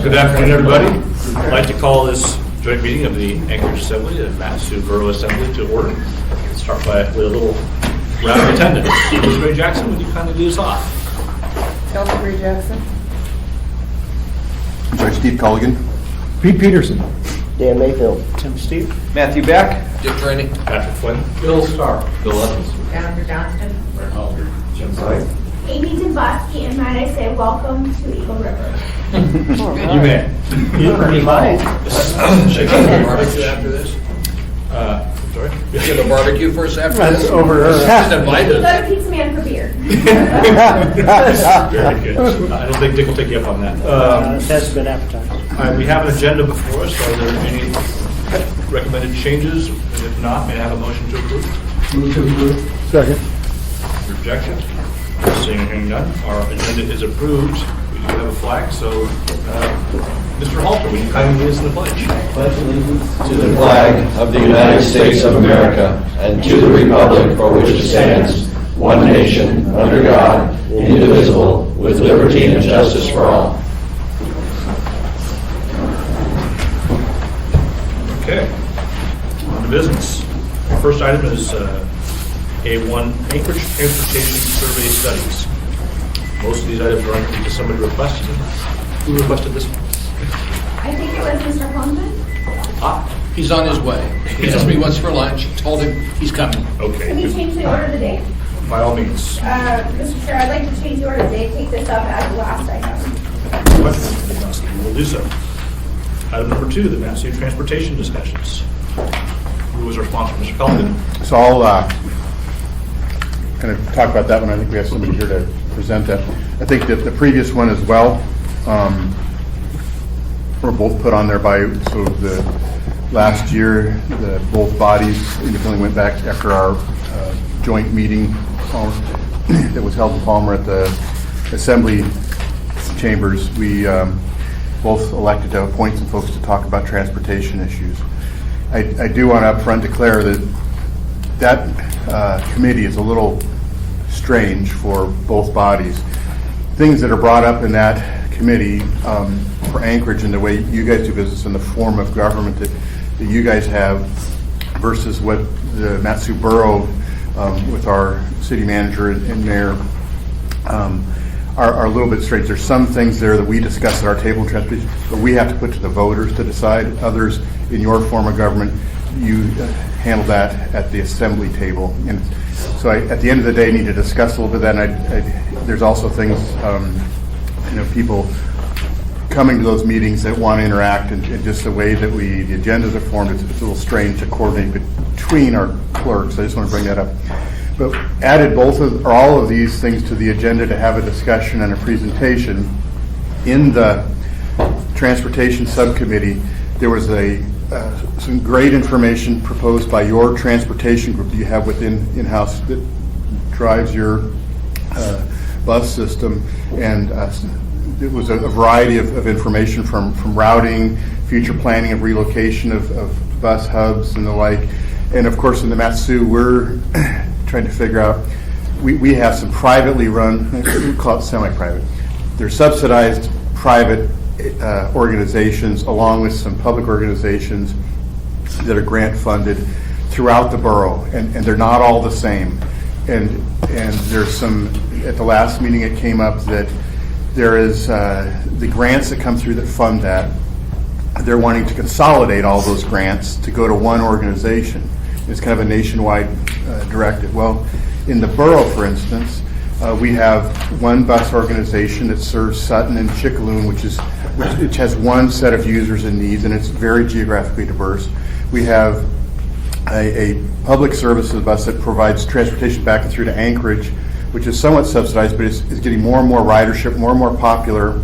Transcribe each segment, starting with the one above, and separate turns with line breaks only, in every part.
Good afternoon, everybody. I'd like to call this joint meeting of the Anchorage Assembly and Matanuska Borough Assembly to order. Let's start with a little round of attendance. Ms. Ray Jackson, would you kindly lead us off?
Kelsey Ray Jackson.
Judge Steve Culligan.
Pete Peterson.
Dan Mayfield.
Tim Steve.
Matthew Beck.
Jim Training. Patrick Flynn.
Bill Starr.
Bill Evans.
Jennifer Johnston.
Brent Halter. Jim Syke.
Amy Demboski, and might I say welcome to Eagle River.
You may.
Pretty fine.
Shake the barbecue after this. Sorry?
You get a barbecue first after
That's
this?
over her.
Just invite
Go
us.
to Pizza Man for beer.
Very good. I don't think Dick will take you up on that.
That's been advertised.
All right, we have an agenda before us. Are there any recommended changes? And if not, may I have a motion to approve?
Move to approve. Second.
Rejection? Seeing and hearing none, our agenda is approved. We do have a flag, so Mr. Halter, will you kindly lead us in the pledge?
To the flag of the United States of America and to the republic for which it stands, one nation, under God, indivisible, with liberty and justice for all.
Okay, on to business. Our first item is A1, Anchorage Transportation Survey Studies. Most of these items are under because somebody requested them. Who requested this one?
I think it was Mr. Holman.
He's on his way. He asked me once for lunch, told him he's coming.
Okay,
Can you change the order of the day?
by all means.
Mr. Chair, I'd like to change the order of the day, take this up as the last item.
We'll do so. Item number 2, the Massey Transportation Discussions. Who was our sponsor, Mr. Culligan?
So I'll kind of talk about that one. I think we have somebody here to present that. I think that the previous one as well, were both put on there by, so the last year, both bodies independently went back after our joint meeting that was held in Palmer at the Assembly Chambers. We both elected to appoint some folks to talk about transportation issues. I do want to upfront declare that committee is a little strange for both bodies. Things that are brought up in that committee for Anchorage and the way you guys do business and the form of government that you guys have versus what the Matanuska Borough with our city manager and mayor are a little bit strange. There's some things there that we discuss at our table in transportation, but we have to put to the voters to decide. Others in your form of government, you handle that at the assembly table. And so at the end of the day, I need to discuss a little bit of that. And there's also things, people coming to those meetings that want to interact, and just the way that the agendas are formed, it's a little strange to coordinate between our clerks. I just want to bring that up. But added all of these things to the agenda to have a discussion and a presentation. In the Transportation Subcommittee, there was some great information proposed by your transportation group that you have within in-house that drives your bus system, and it was a variety of information from routing, future planning of relocation of bus hubs and the like. And of course in the Matsu, we're trying to figure out, we have some privately run, we call it semi-private, they're subsidized private organizations along with some public organizations that are grant funded throughout the borough, and they're not all the same. And there's some, at the last meeting it came up that there is the grants that come through that fund that, they're wanting to consolidate all those grants to go to one organization. It's kind of a nationwide directive. Well, in the borough, for instance, we have one bus organization that serves Sutton and Chickaloon, which has one set of users and needs, and it's very geographically diverse. We have a public services bus that provides transportation back and through to Anchorage, which is somewhat subsidized, but is getting more and more ridership, more and more popular,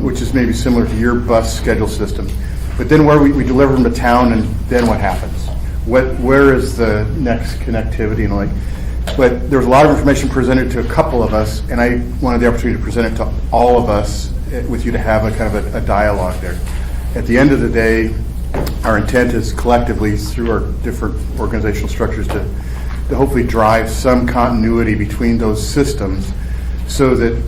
which is maybe similar to your bus schedule system. But then where we deliver them to town, and then what happens? Where is the next connectivity and like? But there was a lot of information presented to a couple of us, and I wanted the opportunity to present it to all of us with you to have a kind of a dialogue there. At the end of the day, our intent is collectively through our different organizational structures to hopefully drive some continuity between those systems so that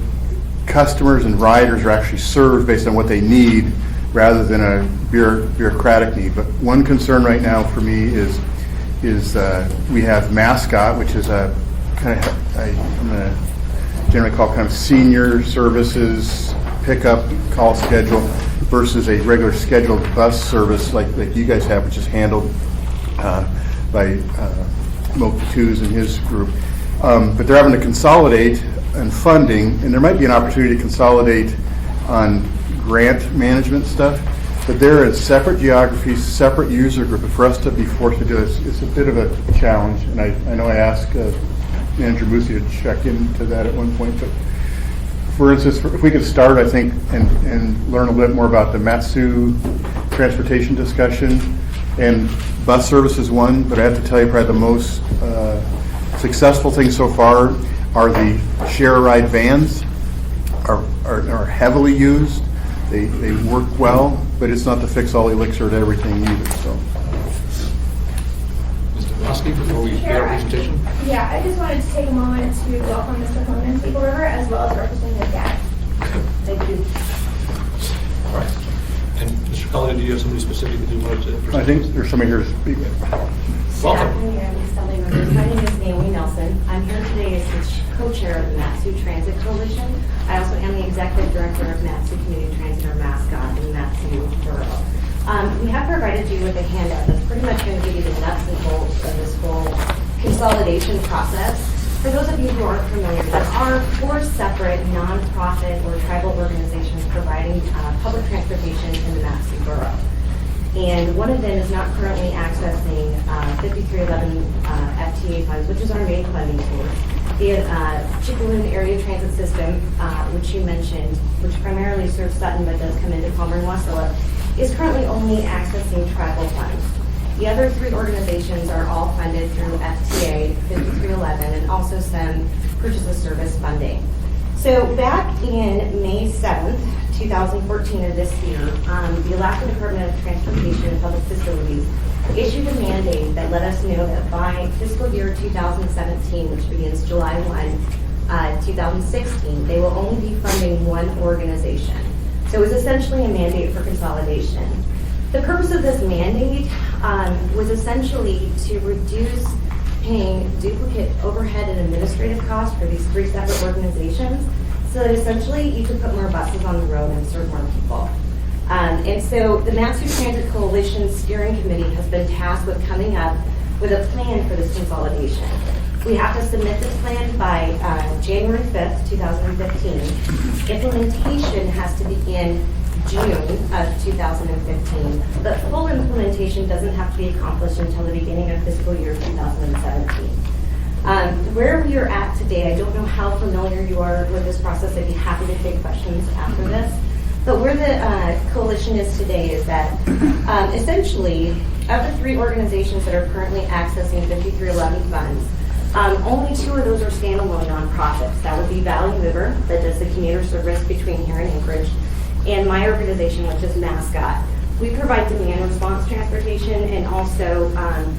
customers and riders are actually served based on what they need rather than a bureaucratic need. But one concern right now for me is we have Mascot, which is a kind of, I'm going to generally call kind of senior services pickup call schedule versus a regular scheduled bus service like you guys have, which is handled by Mo Patuz and his group. But they're having to consolidate on funding, and there might be an opportunity to consolidate on grant management stuff, but they're in separate geographies, separate user group. And for us to be forced to do this, it's a bit of a challenge. And I know I asked Manager Musi to check into that at one point. But for instance, if we could start, I think, and learn a little bit more about the Matsu transportation discussion, and bus service is one, but I have to tell you probably the most successful thing so far are the share ride vans. Are heavily used. They work well, but it's not to fix all elixir to everything either. So,
Mr. Bosky, before we begin our presentation?
Yeah, I just wanted to take a moment to welcome Mr. Coleman to Eagle River as well as Representative Gadd. Thank you.
All right. And Mr. Cully, do you have somebody specific that you wanted to present?
I think there's somebody here to speak.
Welcome.
My name is Naomi Nelson. I'm here today as the co-chair of the Matsu Transit Coalition. I also am the executive director of Matsu Community Transit, or Mascot, in Matsu Borough. We have provided you with a handout that's pretty much going to give you the nuts and bolts of this whole consolidation process. For those of you who aren't familiar, there are 4 separate nonprofit or tribal organizations providing public transportation in the Matsu Borough. And one of them is not currently accessing 5311 FTA funds, which is our main funding source. The Chickalin Area Transit System, which you mentioned, which primarily serves Sutton but does come into Palmer and Wasilla, is currently only accessing tribal funds. The other 3 organizations are all funded through FTA 5311 and also some purchase of service funding. So back in May 7th, 2014 of this year, the Alaska Department of Transportation and Public Facilities issued a mandate that let us know that by fiscal year 2017, which begins July 1, 2016, they will only be funding one organization. So it was essentially a mandate for consolidation. The purpose of this mandate was essentially to reduce paying duplicate overhead and administrative costs for these 3 separate organizations, so that essentially you could put more buses on the road and serve more people. And so the Matsu Transit Coalition Steering Committee has been tasked with coming up with a plan for this consolidation. We have to submit this plan by January 5th, 2015. Implementation has to begin June of 2015, but full implementation doesn't have to be accomplished until the beginning of fiscal year 2017. Where we are at today, I don't know how familiar you are with this process. I'd be happy to take questions after this. But where the coalition is today is that essentially, of the 3 organizations that are currently accessing 5311 funds, only 2 of those are standalone nonprofits. That would be Valley River, that does the commuter service between here and Anchorage, and my organization, which is Mascot. We provide demand response transportation and also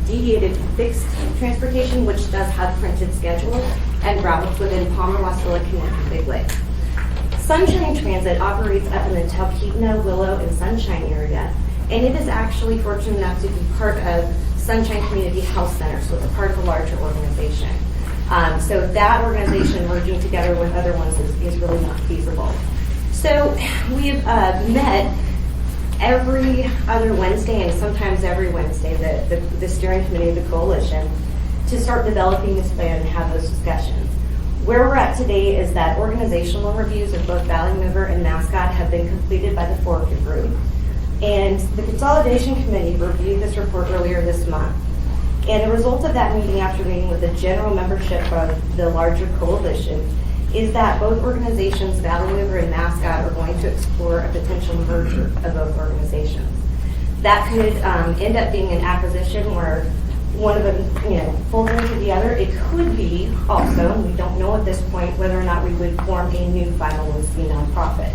deviated fixed transportation, which does have printed schedules and routes within Palmer, Wasilla, Connect, and Big Lake. Sunshine Transit operates up in the Talkeetna, Willow, and Sunshine area, and it is actually fortunate enough to be part of Sunshine Community Health Center, so it's a part of a larger organization. So that organization merging together with other ones is really not feasible. So we've met every other Wednesday and sometimes every Wednesday, the steering committee of the coalition, to start developing this plan and have those discussions. Where we're at today is that organizational reviews of both Valley River and Mascot have been completed by the Forker Group. And the Consolidation Committee reviewed this report earlier this month. And the result of that meeting, after meeting with the general membership of the larger coalition, is that both organizations, Valley River and Mascot, are going to explore a potential merger of both organizations. That could end up being an acquisition where one of them, folds into the other. It could be also, we don't know at this point, whether or not we would form a new 501c nonprofit.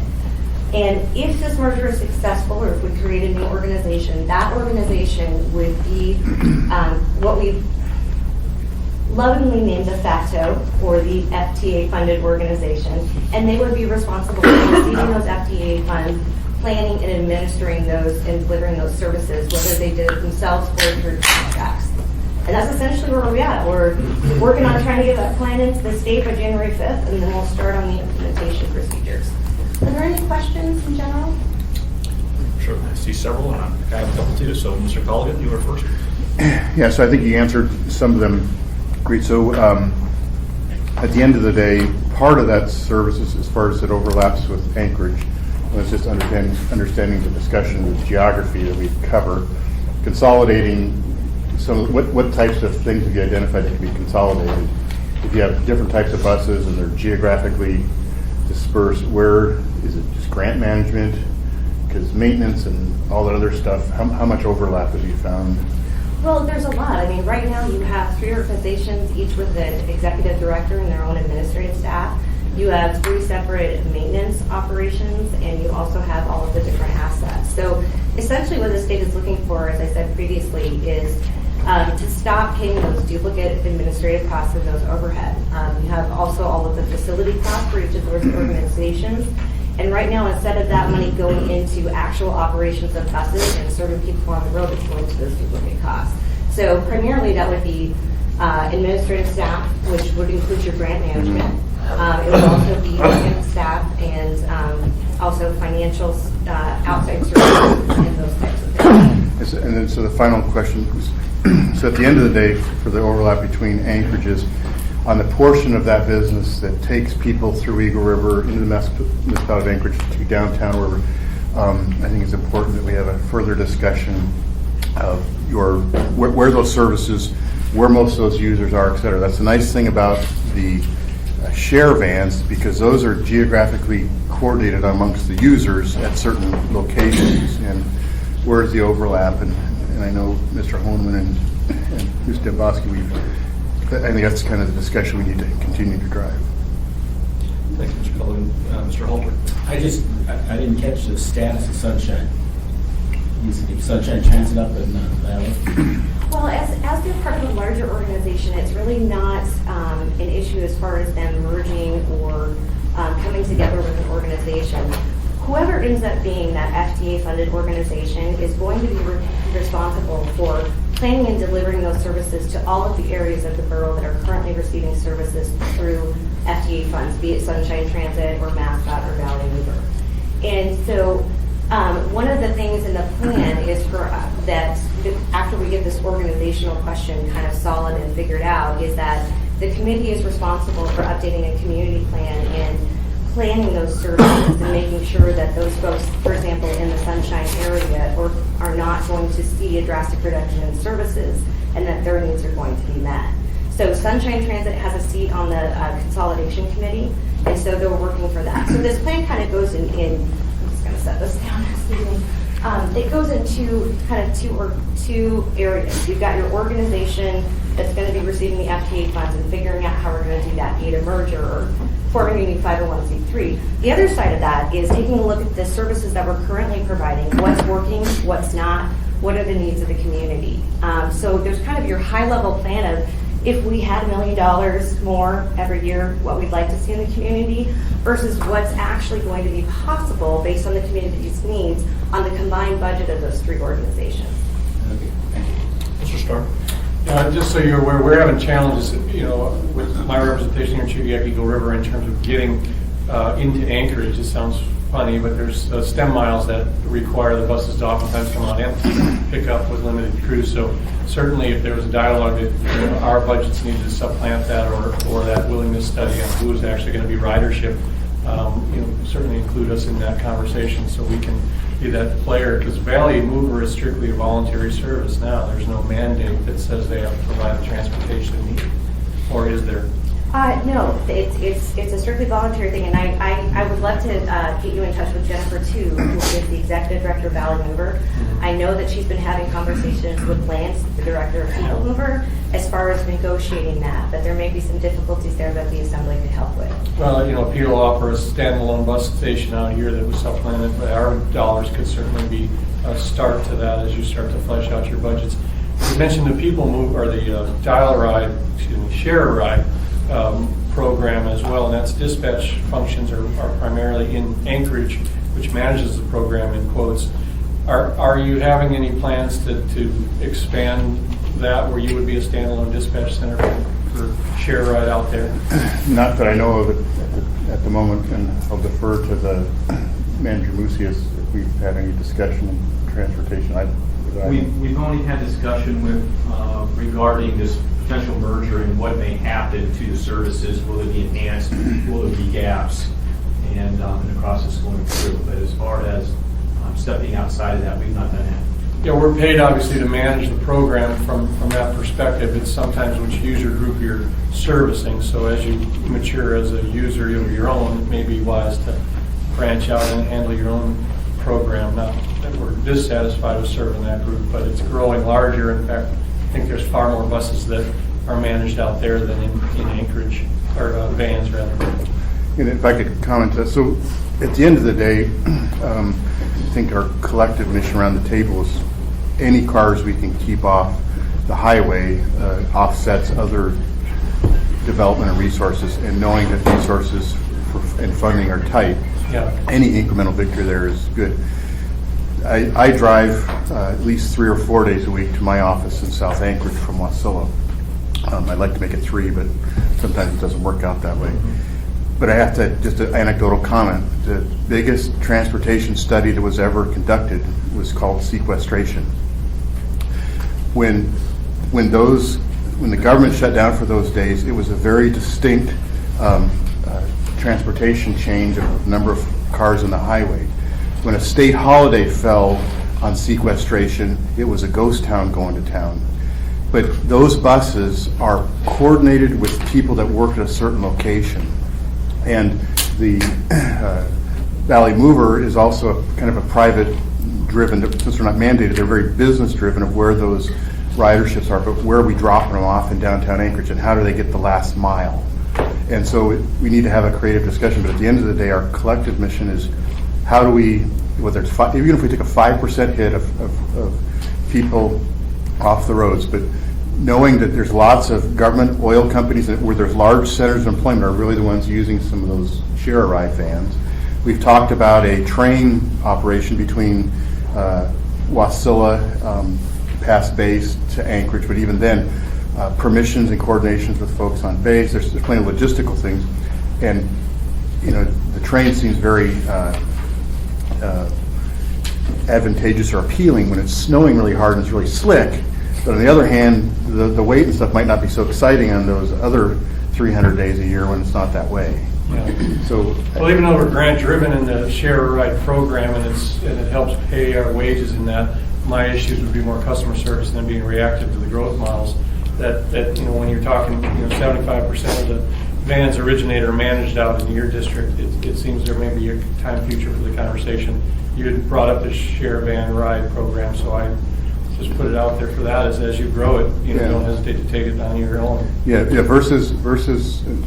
And if this merger is successful, or if we create a new organization, that organization would be what we lovingly named de facto, or the FTA-funded organization, and they would be responsible for receiving those FTA funds, planning and administering those and delivering those services, whether they did it themselves or through contracts. And that's essentially where we're at. We're working on trying to get that plan into the state by January 5th, and then we'll start on the implementation procedures. Are there any questions in general?
Sure, I see several, and I have a couple too. So, Mr. Colligan, you were first.
Yeah, so I think you answered some of them great. So at the end of the day, part of that service is, as far as it overlaps with Anchorage, was just understanding the discussion, the geography that we cover, consolidating some, what types of things have you identified that can be consolidated? If you have different types of buses and they're geographically dispersed, where is it just grant management? Because maintenance and all that other stuff, how much overlap have you found?
Well, there's a lot. I mean, right now you have 3 organizations, each with an executive director and their own administrative staff. You have 3 separate maintenance operations, and you also have all of the different assets. So essentially what the state is looking for, as I said previously, is to stop paying those duplicate administrative costs and those overhead. You have also all of the facility costs for each of those organizations. And right now, instead of that money going into actual operations of buses and serving people on the road, it's going to those duplicate costs. So primarily that would be administrative staff, which would include your grant management. It would also be maintenance staff and also financial outside services and those types of things.
And then, so the final question was, so at the end of the day, for the overlap between Anchorages, on the portion of that business that takes people through Eagle River into the municipality of Anchorage to downtown River, I think it's important that we have a further discussion of where those services, where most of those users are, et cetera. That's the nice thing about the share vans, because those are geographically coordinated amongst the users at certain locations. And where's the overlap? And I know Mr. Honeman and Mr. Demboski, I think that's kind of the discussion we need to continue to drive.
Thank you, Mr. Colligan. Mr. Halter.
I didn't catch the status of Sunshine. You said Sunshine Transit up in Valley.
Well, as they're part of a larger organization, it's really not an issue as far as them merging or coming together with an organization. Whoever ends up being that FTA-funded organization is going to be responsible for planning and delivering those services to all of the areas of the borough that are currently receiving services through FTA funds, be it Sunshine Transit or Mascot or Valley Mover. And so one of the things in the plan is for that after we get this organizational question kind of solid and figured out, is that the committee is responsible for updating a community plan and planning those services and making sure that those folks, for example, in the Sunshine area, are not going to see a drastic reduction in services and that their needs are going to be met. So Sunshine Transit has a seat on the consolidation committee, and so they're working for that. So this plan kind of goes in I'm just going to set this down. It goes into kind of two areas. You've got your organization that's going to be receiving the FTA funds and figuring out how we're going to do that, be it a merger or forming a new 501c3. The other side of that is taking a look at the services that we're currently providing, what's working, what's not, what are the needs of the community. So there's kind of your high-level plan of if we had $1 million more every year, what we'd like to see in the community versus what's actually going to be possible based on the community's needs on the combined budget of those 3 organizations.
Okay, thank you.
Mr. Starr.
Just so you're aware, we're having challenges, with my representation here in Chudiak Eagle River in terms of getting into Anchorage. It sounds funny, but there's STEM miles that require the buses to oftentimes come out empty, pick up with limited crews. So certainly, if there was a dialogue that our budgets needed to supplant that or that willingness study on who is actually going to be ridership, certainly include us in that conversation so we can be that player, because Valley Mover is strictly a voluntary service now. There's no mandate that says they have to provide the transportation needed, or is there?
No, it's a strictly voluntary thing, and I would love to get you in touch with Jennifer too, who is the executive director of Valley Mover. I know that she's been having conversations with Lance, the director of People Mover, as far as negotiating that, but there may be some difficulties there that the assembly could help with.
Well, Peel offers a standalone bus station out here that was supplemented, but our dollars could certainly be a start to that as you start to flesh out your budgets. You mentioned the People Move, or the Share a Ride program as well, and that's dispatch functions are primarily in Anchorage, which manages the program in quotes. Are you having any plans to expand that, where you would be a standalone dispatch center for Share a Ride out there?
Not that I know of it at the moment, and I'll defer to the manager Musias if we've had any discussion in transportation.
We've only had discussion with regarding this potential merger and what may happen to the services. Will it be enhanced? Will there be gaps? And in the process going through. But as far as stepping outside of that, we've not done that.
Yeah, we're paid obviously to manage the program from that perspective. It's sometimes which user group you're servicing. So as you mature as a user of your own, it may be wise to branch out and handle your own program. Not that we're dissatisfied with serving that group, but it's growing larger. In fact, I think there's far more buses that are managed out there than in Anchorage, or vans rather.
And if I could comment, so at the end of the day, I think our collective mission around the table is any cars we can keep off the highway offsets other development and resources, and knowing that resources and funding are tight, any incremental victory there is good. I drive at least 3 or 4 days a week to my office in South Anchorage from Wasilla. I'd like to make it 3, but sometimes it doesn't work out that way. But I have to, just an anecdotal comment, the biggest transportation study that was ever conducted was called sequestration. When the government shut down for those days, it was a very distinct transportation change of the number of cars on the highway. When a state holiday fell on sequestration, it was a ghost town going to town. But those buses are coordinated with people that work at a certain location. And the Valley Mover is also kind of a private-driven, since they're not mandated, they're very business-driven of where those riderships are, but where are we dropping them off in downtown Anchorage, and how do they get the last mile? And so we need to have a creative discussion, but at the end of the day, our collective mission is how do we, whether it's even if we take a 5% hit of people off the roads, but knowing that there's lots of government oil companies where there's large centers of employment are really the ones using some of those Share a Ride vans. We've talked about a train operation between Wasilla, past base to Anchorage, but even then, permissions and coordinations with folks on base. There's plenty of logistical things, and the train seems very advantageous or appealing when it's snowing really hard and it's really slick. But on the other hand, the weight and stuff might not be so exciting on those other 300 days a year when it's not that way.
Yeah.
So,
well, even though we're grant-driven in the Share a Ride program, and it helps pay our wages in that, my issues would be more customer service than being reactive to the growth models. That when you're talking 75% of the vans originate or managed out in your district, it seems there may be a time future for the conversation. You had brought up the Share Van Ride program, so I just put it out there for that as you grow it. Don't hesitate to take it on your own.
Yeah. Versus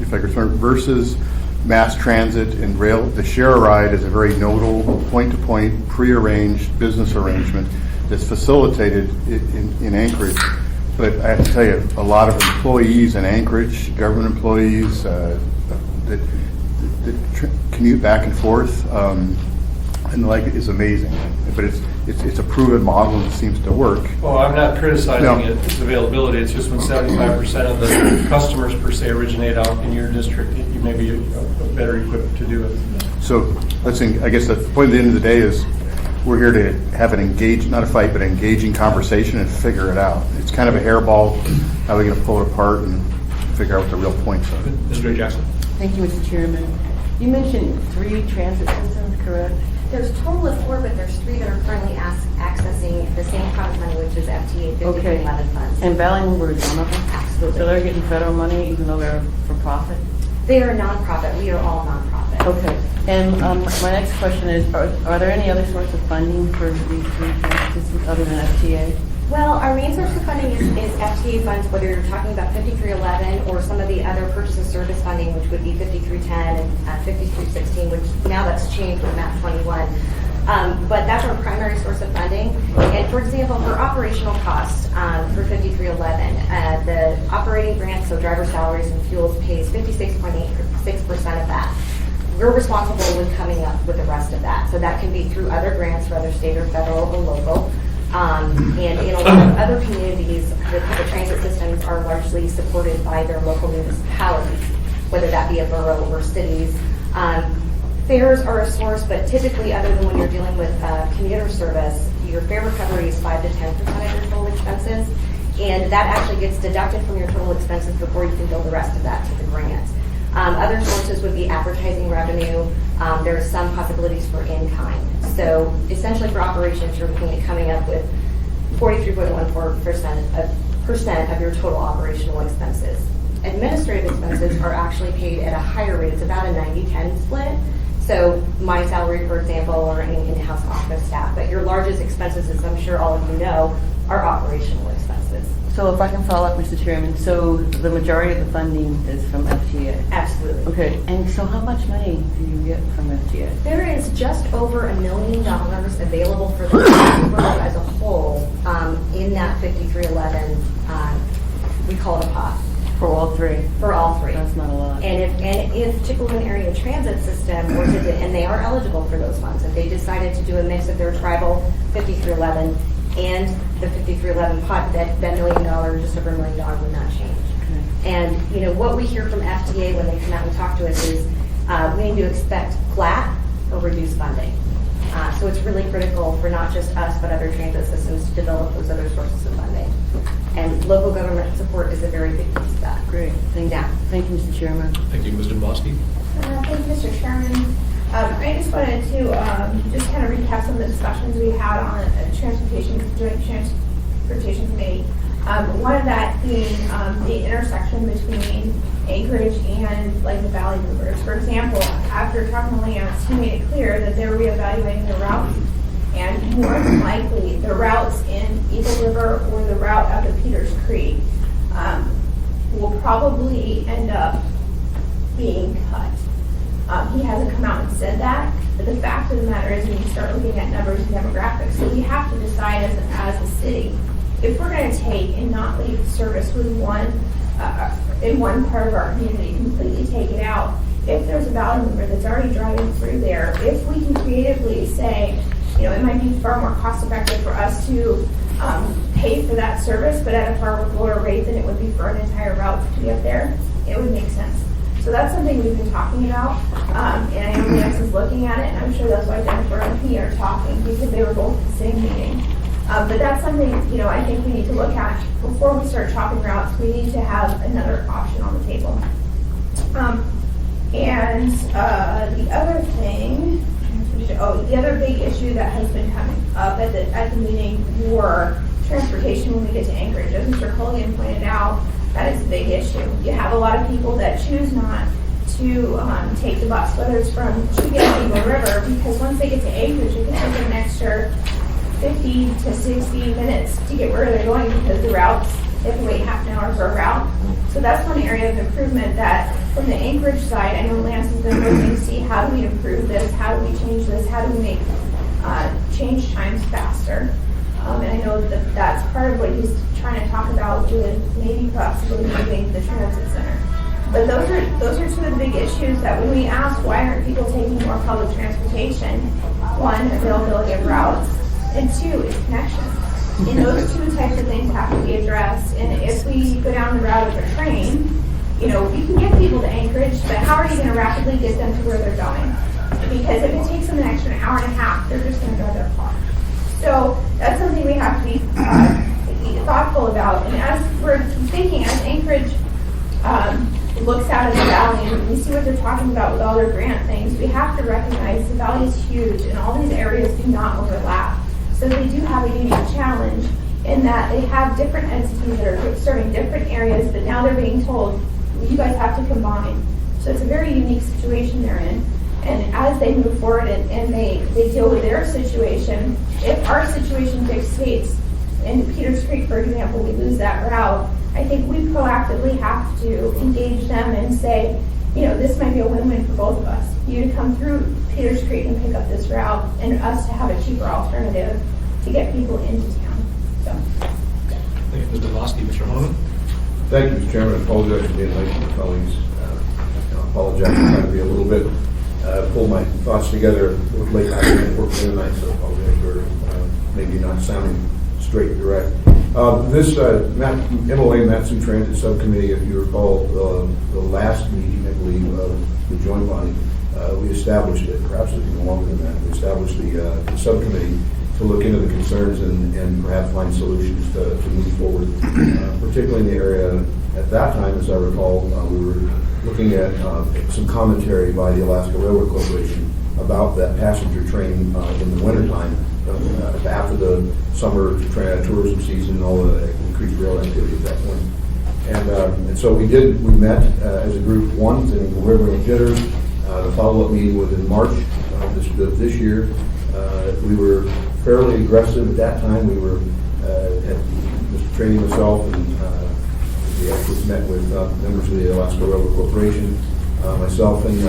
if I could turn versus mass transit and rail. The Share a Ride is a very nodal, point-to-point, pre-arranged business arrangement that's facilitated in Anchorage. But I have to tell you, a lot of employees in Anchorage, government employees that commute back and forth, and the like, is amazing. But it's a proven model and it seems to work.
Well, I'm not criticizing its availability. It's just when 75% of the customers per se originate out in your district, you may be better equipped to do it.
So I guess the point at the end of the day is we're here to have an engaged, not a fight, but an engaging conversation and figure it out. It's kind of a hairball. How are we going to pull it apart and figure out what the real points are?
Mr. Jackson.
Thank you, Mr. Chairman. You mentioned 3 transit systems, correct?
There's a total of 4, but there's 3 that are currently accessing the same product money, which is FTA 5311 funds.
And Valley Mover is one of them?
Absolutely.
So they're getting federal money even though they're for profit?
They are a nonprofit. We are all nonprofit.
Okay. And my next question is, are there any other sorts of funding for these 3 transit systems other than FTA?
Well, our main source of funding is FTA funds, whether you're talking about 5311 or some of the other purchase and service funding, which would be 5310 and 5316, which now that's changed with MAP 21. But that's our primary source of funding. And for example, for operational costs for 5311, the operating grant, so driver salaries and fuels, pays 56.86% of that. We're responsible with coming up with the rest of that. So that can be through other grants, whether state or federal or local. And in a lot of other communities, the public transit systems are largely supported by their local municipalities, whether that be a borough or cities. Fares are a source, but typically, other than when you're dealing with commuter service, your fare recovery is 5 to 10% of your total expenses, and that actually gets deducted from your total expenses before you can bill the rest of that to the grant. Other sources would be advertising revenue. There are some possibilities for in-kind. So essentially for operations, you're looking at coming up with 43.14% of your total operational expenses. Administrative expenses are actually paid at a higher rate. It's about a 90-10 split. So my salary, for example, or any in-house office staff, but your largest expenses, as I'm sure all of you know, are operational expenses.
So if I can follow up, Mr. Chairman, so the majority of the funding is from FTA?
Absolutely.
Okay, and so how much money do you get from FTA?
There is just over $1 million available for the borough as a whole in that 5311, we call it a pot.
For all three?
For all three.
That's not a lot.
And if Chickaland Area Transit System were to, and they are eligible for those funds, if they decided to do a mix of their tribal 5311 and the 5311 pot, that $1 million, just over $1 million would not change. Okay. And you know what we hear from FTA when they come out and talk to us is we need to expect flat or reduced funding. So it's really critical for not just us but other transit systems to develop those other sources of funding. And local government support is a very big piece of that.
Great. Thank you, Mr. Chairman.
Thank you, Ms. Dombrowski.
Thank you, Mr. Chairman. I just wanted to just kind of recap some of the discussions we had on a joint transportation committee. One of that being the intersection between Anchorage and like the Valley Movers. For example, after talking to Lance, he made it clear that they're reevaluating the routes, and more than likely the routes in Eagle River or the route out of Peters Creek will probably end up being cut. He hasn't come out and said that, but the fact of the matter is when you start looking at numbers and demographics, so we have to decide as a city if we're going to take and not leave service with one in one part of our community, completely take it out. If there's a Valley Mover that's already driving through there, if we can creatively say, you know, it might be far more cost effective for us to pay for that service, but at a far lower rate than it would be for an entire route to be up there, it would make sense. So that's something we've been talking about, and I know Lance is looking at it, and I'm sure that's why Jennifer and he are talking, because they were both at the same meeting. But that's something, you know, I think we need to look at before we start chopping routes. We need to have another option on the table. And the other thing, the other big issue that has been coming up at the meeting were transportation when we get to Anchorage. As Mr. Collian pointed out, that is a big issue. You have a lot of people that choose not to take the bus, whether it's from Chugia to Eagle River, because once they get to Anchorage, it can take them an extra 50 to 60 minutes to get where they're going because the routes, they have to wait half an hour for a route. So that's one area of improvement that from the Anchorage side, I know Lance has been looking to see how do we improve this, how do we change this, how do we make change times faster. And I know that that's part of what he's trying to talk about with maybe possibly moving the transit center. But those are two of the big issues that when we ask why aren't people taking more public transportation, one, availability of routes, and two, is connection. And those two types of things have to be addressed. And if we go down the route of a train, you know, you can get people to Anchorage, but how are you going to rapidly get them to where they're going? Because if it takes them an extra hour and a half, they're just going to drive their car. So that's something we have to be thoughtful about. And as we're thinking, as Anchorage looks out at the valley and we see what they're talking about with all their grant things, we have to recognize the valley is huge and all these areas do not overlap. So they do have a unique challenge in that they have different entities that are serving different areas, but now they're being told, you guys have to combine. So it's a very unique situation they're in. And as they move forward and they deal with their situation, if our situation dictates in Peters Creek, for example, we lose that route, I think we proactively have to engage them and say, this might be a win-win for both of us. You to come through Peters Creek and pick up this route, and us to have a cheaper alternative to get people into town. So,
Thank you, Mr. Losky. Mr. Honan?
Thank you, Mr. Chairman. I apologize for being late to my colleagues. I apologize for trying to be a little bit, pull my thoughts together late last night, work tonight, so I apologize for maybe not sounding straight and direct. This MOA Matsu Transit Subcommittee, if you recall, the last meeting, I believe, of the joint body, we established it, perhaps even longer than that. We established the subcommittee to look into the concerns and perhaps find solutions to move forward, particularly in the area at that time, as I recall, we were looking at some commentary by the Alaska Railroad Corporation about that passenger train in the wintertime, after the summer tourism season and all the increased rail activity at that point. And so we met as a group once in Eagle River and Jitters. The follow-up meeting was in March of this year. We were fairly aggressive at that time. We were, Mr. Trainee, myself, and the experts met with members of the Alaska Railroad Corporation. Myself and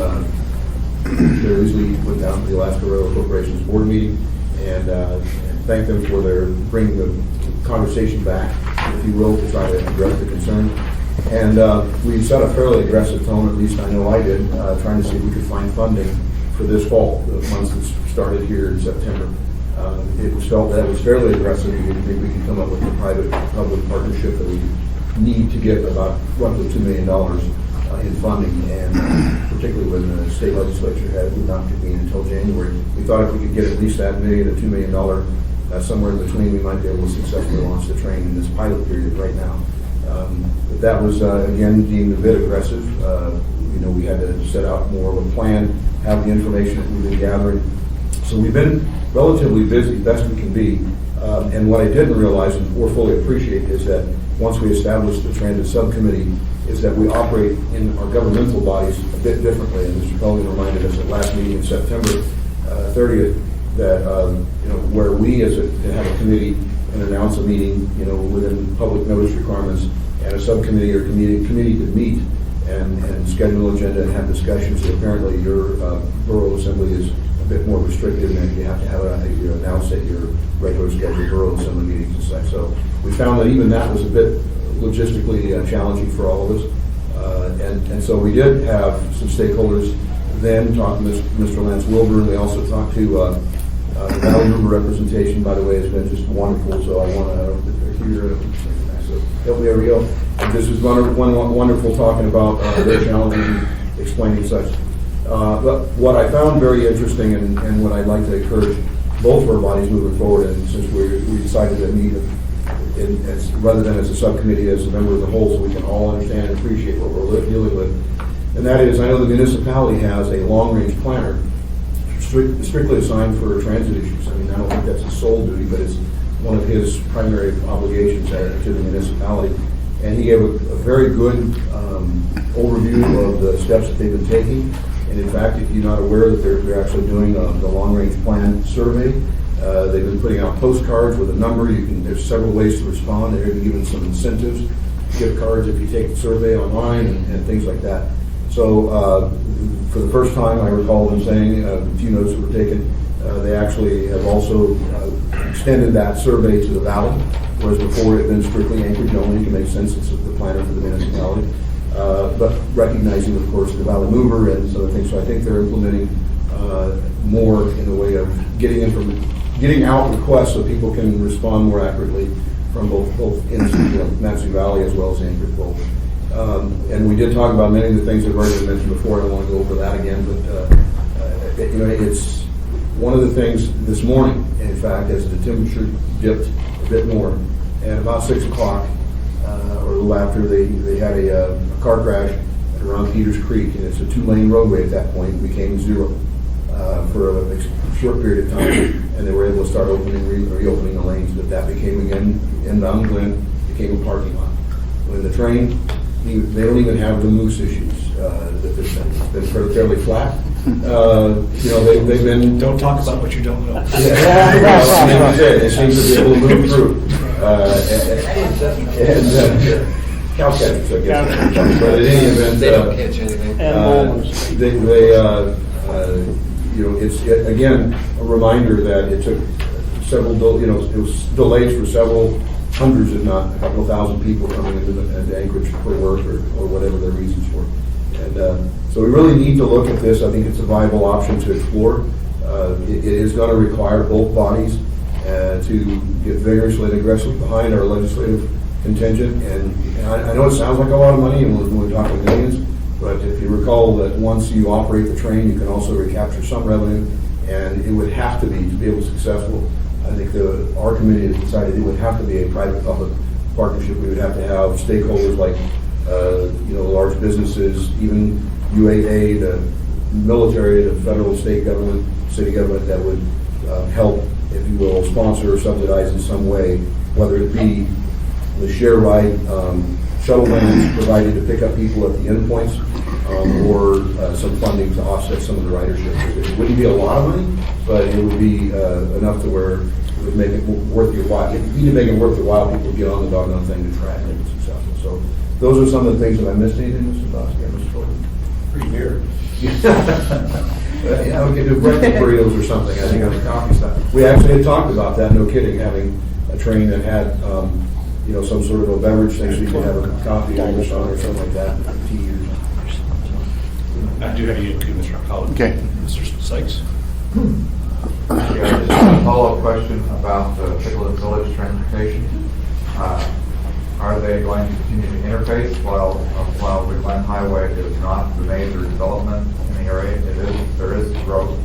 Chair Easley went down to the Alaska Railroad Corporation's board meeting and thanked them for their bringing the conversation back, if you will, to try to address the concern. And we set a fairly aggressive tone, at least I know I did, trying to see if we could find funding for this fall, the months that started here in September. It was felt that it was fairly aggressive. We didn't think we could come up with a private-public partnership that we need to get about roughly $2 million in funding, and particularly when the state legislature would not convene until January. We thought if we could get at least that $1 million to $2 million, somewhere in between, we might be able to successfully launch the train in this pilot period right now. But that was, again, deemed a bit aggressive. We had to set out more of a plan, have the information that we've been gathering. So we've been relatively busy, best we can be. And what I didn't realize or fully appreciate is that once we established the transit subcommittee, is that we operate in our governmental bodies a bit differently. And Mr. Cullen reminded us at last meeting in September 30th that where we have a committee and announce a meeting, within public notice requirements, and a subcommittee or committee could meet and schedule an agenda and have discussions. So apparently your borough assembly is a bit more restrictive, and you have to have you announce at your regular scheduled borough assembly meetings and such. So we found that even that was a bit logistically challenging for all of us. And so we did have some stakeholders then talk to Mr. Lance Wilbur, and we also talked to the Valley River representation, by the way, has been just wonderful. So I want to hear, so there we go. And this was wonderful talking about their challenges and explaining such. But what I found very interesting and what I'd like to encourage both of our bodies moving forward, and since we decided to meet rather than as a subcommittee, as a member of the whole, so we can all understand and appreciate what we're dealing with. And that is, I know the municipality has a long-range planner strictly assigned for transit issues. I mean, I don't think that's his sole duty, but it's one of his primary obligations to the municipality. And he gave a very good overview of the steps that they've been taking. And in fact, if you're not aware that they're actually doing the long-range plan survey, they've been putting out postcards with a number. There's several ways to respond. They're even giving some incentives, gift cards if you take the survey online and things like that. So for the first time, I recall them saying, a few notes were taken, they actually have also extended that survey to the valley, whereas before it had been strictly Anchorage only to make sense of the planner for the municipality. But recognizing, of course, the valley mover and other things. So I think they're implementing more in the way of getting out requests so people can respond more accurately from both ends of Matsu Valley as well as Anchorage both. And we did talk about many of the things that have already been mentioned before. I don't want to go over that again, but it's one of the things this morning, in fact, as the temperature dipped a bit more, and about 6 o'clock or a little after, they had a car crash around Peters Creek, and it's a 2-lane roadway at that point. We came to zero for a short period of time, and they were able to start reopening the lanes, but that became again, inbound Glen, became a parking lot. When the train, they don't even have the moose issues that there's been. It's been fairly flat. They've been...
Don't talk about what you don't know.
They seem to be able to move through. Cow catchers, I guess. But in any event,
They don't catch anything.
It's again a reminder that it took several, it was delays for several hundreds, if not a couple of thousand people coming into Anchorage for work or whatever their reasons were. And so we really need to look at this. I think it's a viable option to explore. It is going to require both bodies to get vigorously and aggressively behind our legislative contingent. And I know it sounds like a lot of money, and we're talking millions, but if you recall that once you operate the train, you can also recapture some revenue, and it would have to be able to be successful. I think our committee has decided it would have to be a private-public partnership. We would have to have stakeholders like large businesses, even UAA, the military, the federal, state government, city government that would help, if you will, sponsor or subsidize in some way, whether it be the share ride shuttle vans provided to pick up people at the endpoints, or some funding to offset some of the ridership. It wouldn't be a lot of money, but it would be enough to where it would make it worth your while. You need to make it worth your while. People get on the doggone thing to try and make it successful. So those are some of the things that I missed. Anything, Mr. Bosky? I missed one.
Pretty weird.
Yeah, we could do breakfast burritos or something. I think on the coffee stuff. We actually had talked about that. No kidding, having a train that had some sort of a beverage thing, so you could have a coffee or something like that, tea or something.
I do have you too, Mr. Collins.
Okay.
Mr. Sykes?
Yeah, just a follow-up question about the Pickleton Village transportation. Are they going to continue to interface while the Glen Highway is not the major development in the area? There is growth,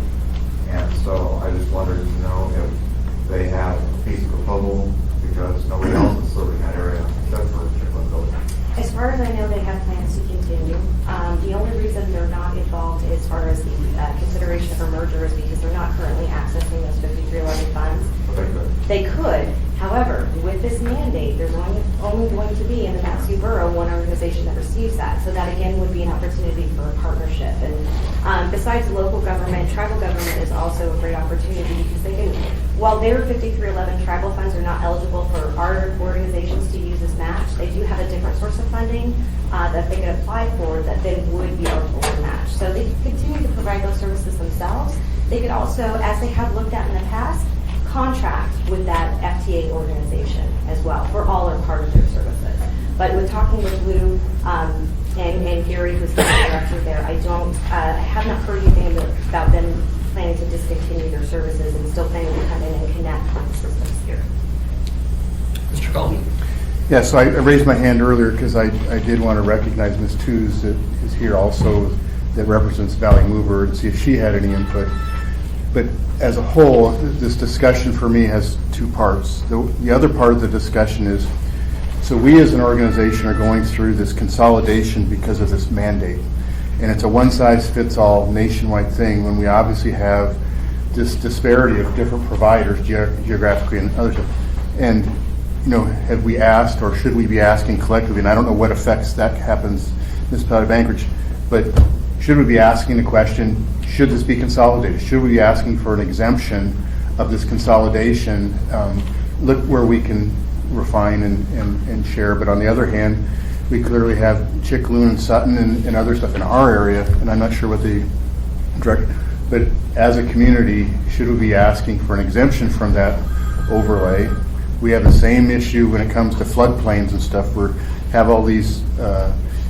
and so I just wanted to know if they have a piece of proposal, because nobody else is serving that area except for Pickleton Village.
As far as I know, they have plans to continue. The only reason they're not involved as far as the consideration of a merger is because they're not currently accessing those 5311 funds. They could. However, with this mandate, there's only going to be in the Mat-Su Borough one organization that receives that. So that again would be an opportunity for a partnership. And besides local government, tribal government is also a great opportunity because they can, while their 5311 tribal funds are not eligible for our organizations to use as match, they do have a different source of funding that they could apply for that then would be eligible for match. So they can continue to provide those services themselves. They could also, as they have looked at in the past, contract with that FTA organization as well for all or part of their services. But with talking with Lou and Gary, who's the director there, I have not heard anything about them planning to discontinue their services and still planning to come in and connect with the systems here.
Mr. Collins?
Yeah, so I raised my hand earlier because I did want to recognize Ms. Tews that is here also, that represents Valley Mover, and see if she had any input. But as a whole, this discussion for me has two parts. The other part of the discussion is, so we as an organization are going through this consolidation because of this mandate. And it's a one-size-fits-all nationwide thing when we obviously have this disparity of different providers geographically and others. And have we asked, or should we be asking collectively, and I don't know what effects that happens in the municipality of Anchorage, but should we be asking the question, should this be consolidated? Should we be asking for an exemption of this consolidation? Look where we can refine and share, but on the other hand, we clearly have Chickaloon and Sutton and other stuff in our area, and I'm not sure what the direct, but as a community, should we be asking for an exemption from that overlay? We have the same issue when it comes to floodplains and stuff. We have all these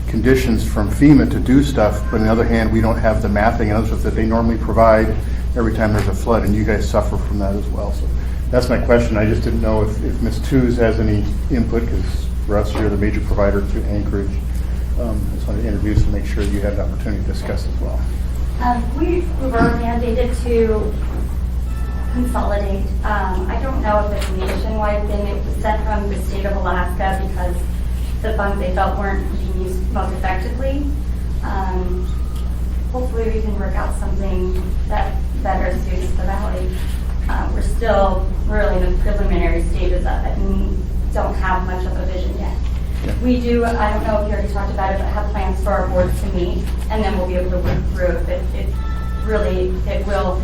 conditions from FEMA to do stuff, but on the other hand, we don't have the mapping and other stuff that they normally provide every time there's a flood, and you guys suffer from that as well. So that's my question. I just didn't know if Ms. Tews has any input, because for us, you're the major provider to Anchorage. I just wanted to introduce and make sure you had an opportunity to discuss as well.
We were mandated to consolidate. I don't know if it's a nationwide thing. It was sent from the state of Alaska because the funds they felt weren't being used most effectively. Hopefully we can work out something that better suits the valley. We're still really in the preliminary stages of it and don't have much of a vision yet.
Yeah.
We do, I don't know if you already talked about it, but have plans for our boards to meet, and then we'll be able to work through if it will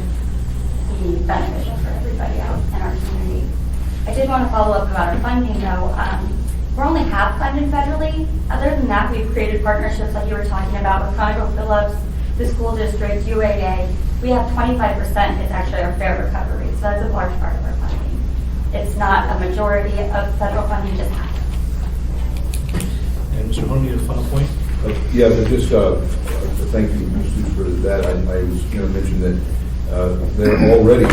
be beneficial for everybody out in our community. I did want to follow up about our funding though. we're only half funded federally. Other than that, we've created partnerships like you were talking about with ConocoPhillips, the school district, UAA. We have 25% is actually our fare recovery, so that's a large part of our funding. It's not a majority of federal funding, just half.
And Mr. Mahoney, a final point?
Yeah, but just thank you, Mr. for that. I was going to mention that there are already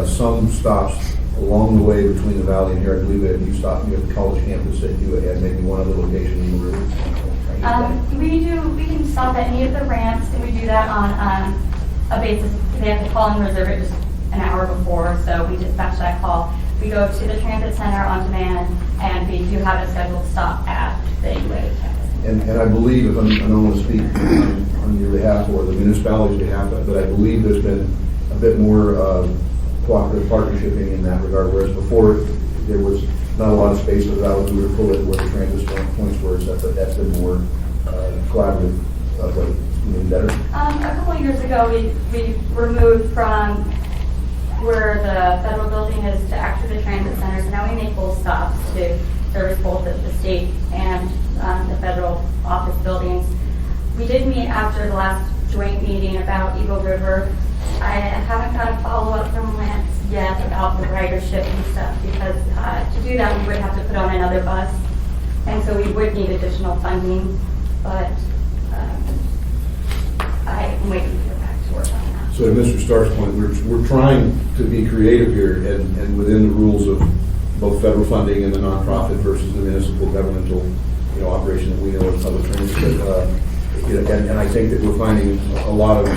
some stops along the way between the valley and here. I believe that you stopped me at the college campus at UAA and maybe one other location in the river.
We can stop at any of the ramps, and we do that on a basis. They have to call and reserve it just an hour before, so we dispatch that call. We go to the transit center on demand, and we do have a scheduled stop at the UAA campus.
And I believe, if I don't want to speak on your behalf or the municipality's behalf, but I believe there's been a bit more cooperative partnershiping in that regard, whereas before there was not a lot of space for that. We were full at where the transit points were, so that's been more collaborative of late. Better?
A couple of years ago, we removed from where the federal building is to actually the transit center. So now we make full stops to service both the state and the federal office buildings. We did meet after the last joint meeting about Eagle River. I haven't got a follow-up from Lance yet about the ridership and stuff, because to do that we would have to put on another bus, and so we would need additional funding, but I'm waiting to get back to work on that.
So to Mr. Starr's point, we're trying to be creative here and within the rules of both federal funding and the nonprofit versus the municipal governmental operation that we know as public transit. And I think that we're finding a lot of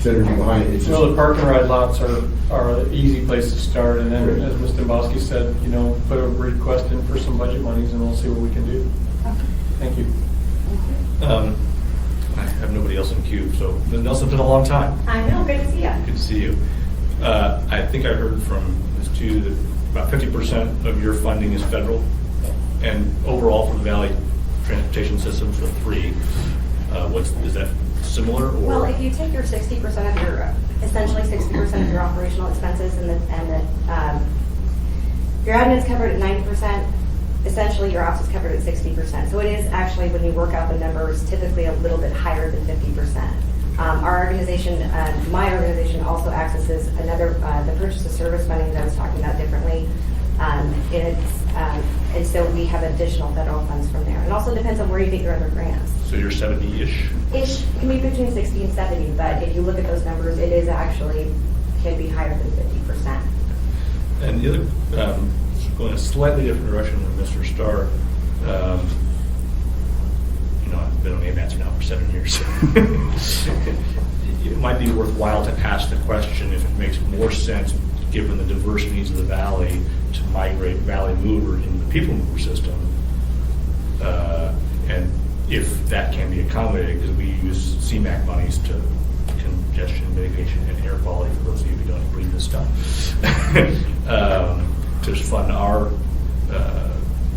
synergy behind it.
Well, the park and ride lots are an easy place to start, and then, as Mr. Dombrowski said, put a request in for some budget monies, and we'll see what we can do. Thank you.
I have nobody else in queue, so Ms. Nelson, it's been a long time.
I know, good to see you.
Good to see you. I think I heard from Ms. Chu that about 50% of your funding is federal, and overall for the Valley transportation systems for 3. Is that similar? Or?
Well, if you take your 60% of your, essentially 60% of your operational expenses, and your admin's covered at 90%, essentially your ops is covered at 60%. So it is actually, when you work out the numbers, typically a little bit higher than 50%. Our organization, my organization, also accesses another, the purchase of service funding that I was talking about differently. And so we have additional federal funds from there. It also depends on where you get your other grants.
So you're 70-ish?
Ish, it can be between 60 and 70, but if you look at those numbers, it is actually, can be higher than 50%.
And the other, going a slightly different direction than Mr. Starr, I've been on AMATS now for 7 years. It might be worthwhile to ask the question if it makes more sense, given the diverse needs of the Valley, to migrate Valley Mover into the People Mover system, and if that can be accommodated, because we use CMAQ monies to congestion mitigation and air quality, for those of you who don't breathe this stuff, to fund our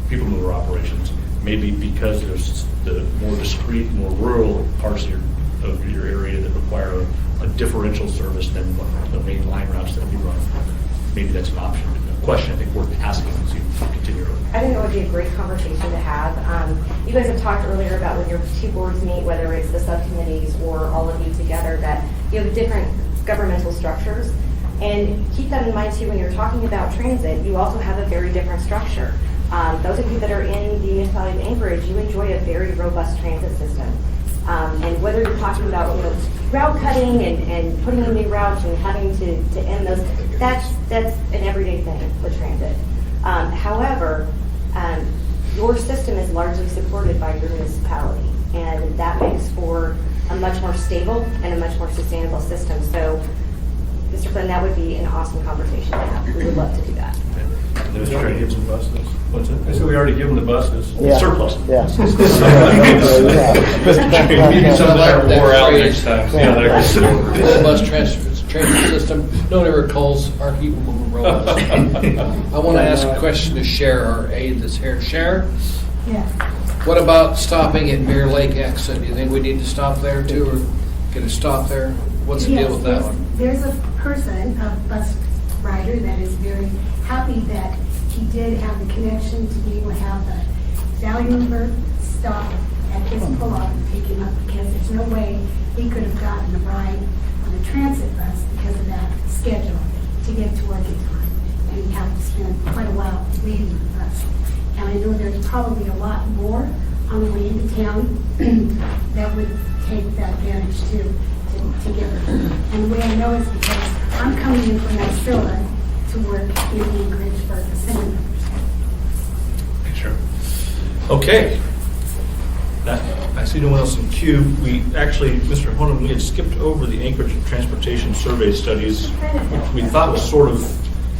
People Mover operations, maybe because there's the more discrete, more rural parts of your area that require a differential service than what the main line routes that we run. Maybe that's an option. A question I think worth asking as you continue.
I think it would be a great conversation to have. You guys have talked earlier about when your 2 boards meet, whether it's the subcommittees or all of you together, that you have different governmental structures. And keep that in mind too when you're talking about transit. You also have a very different structure. Those of you that are in the municipality of Anchorage, you enjoy a very robust transit system. And whether you're talking about route cutting and putting in new routes and having to end those, that's an everyday thing with transit. However, your system is largely supported by your municipality, and that makes for a much more stable and a much more sustainable system. So, Mr. Flynn, that would be an awesome conversation to have. We would love to do that.
Let's try to give some buses. What's it?
I said we already give them the buses.
Yeah.
Surplus.
Yeah.
Maybe some of that are wore out next time.
The bus transit system, don't ever calls our people moving robots. I want to ask a question to Cher, our aide that's here. Cher?
Yeah.
What about stopping at Mirror Lake exit? Do you think we need to stop there too, or get a stop there? What's the deal with that one?
There's a person, a bus rider, that is very happy that he did have the connection to be able to have the Valuable stop at his pull-off and pick him up because there's no way he could have gotten a ride on a transit bus because of that schedule to get to work in time. And he had to spend quite a while waiting on the bus. And I know there's probably a lot more on the way into town that would take that advantage to get there. And the way I know is because I'm coming in from Wasilla to work in Anchorage for the seminar.
Sure. Okay. I see no one else in queue. We actually, Mr. Honam, we had skipped over the Anchorage Transportation Survey Studies, which we thought was sort of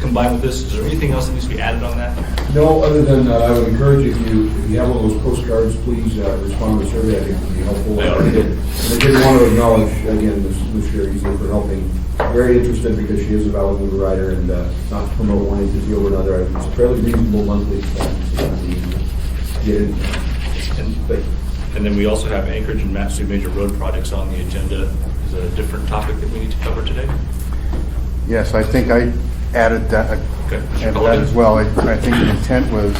combined with this. Is there anything else that needs to be added on that?
No, other than I would encourage if you have one of those postcards, please respond to the survey. I think it would be helpful. And I did want to acknowledge again Ms. Sherry for helping. Very interested because she is a valid mover rider, and not to promote one agency over another. It's a fairly reasonable monthly get in.
And then we also have Anchorage and Matanuska major road projects on the agenda. Is that a different topic that we need to cover today?
Yes, I think I added that, as well. I think the intent was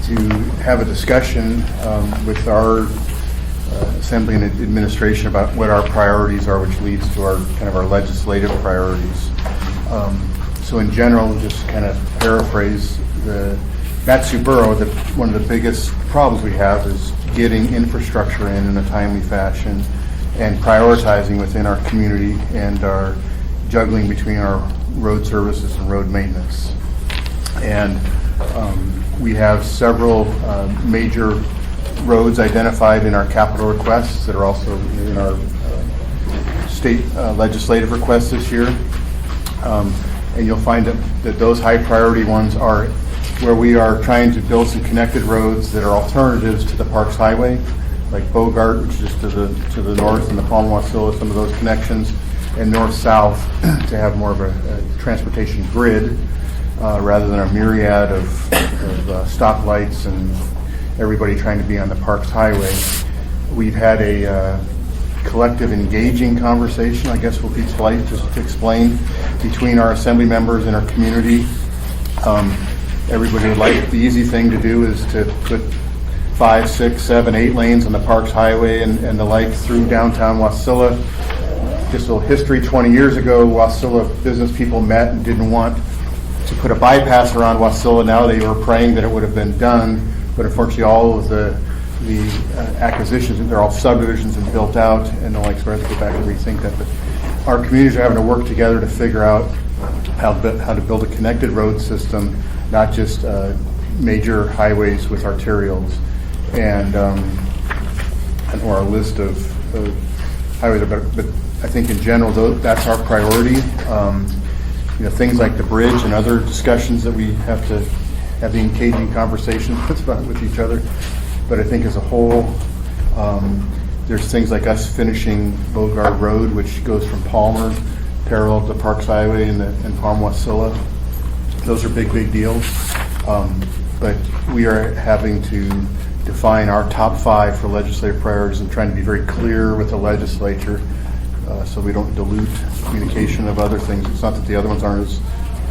to have a discussion with our Assembly and Administration about what our priorities are, which leads to our kind of our legislative priorities. So in general, just kind of paraphrase the Matanuska Borough, one of the biggest problems we have is getting infrastructure in a timely fashion and prioritizing within our community and our juggling between our road services and road maintenance. And we have several major roads identified in our capital requests that are also in our state legislative requests this year. And you'll find that those high priority ones are where we are trying to build some connected roads that are alternatives to the Parks Highway, like Bogart, which is to the north, and the Palm Wasilla, some of those connections, and north-south to have more of a transportation grid rather than a myriad of stoplights and everybody trying to be on the Parks Highway. We've had a collective engaging conversation, I guess will be polite, just to explain, between our assembly members and our community. Everybody would like, the easy thing to do is to put 5, 6, 7, 8 lanes on the Parks Highway and the like through downtown Wasilla. Just a little history, 20 years ago, Wasilla business people met and didn't want to put a bypass around Wasilla. Now they were praying that it would have been done, but unfortunately all of the acquisitions, they're all subdivisions and built out, and the like, so we have to go back and rethink that. But our communities are having to work together to figure out how to build a connected road system, not just major highways with arterials, and or a list of highways. But I think in general, that's our priority. Things like the bridge and other discussions that we have to have the engaging conversations with each other. But I think as a whole, there's things like us finishing Bogart Road, which goes from Palmer parallel to the Parks Highway and Palm Wasilla. Those are big deals. But we are having to define our top 5 for legislative priorities and trying to be very clear with the legislature so we don't dilute communication of other things. It's not that the other ones aren't as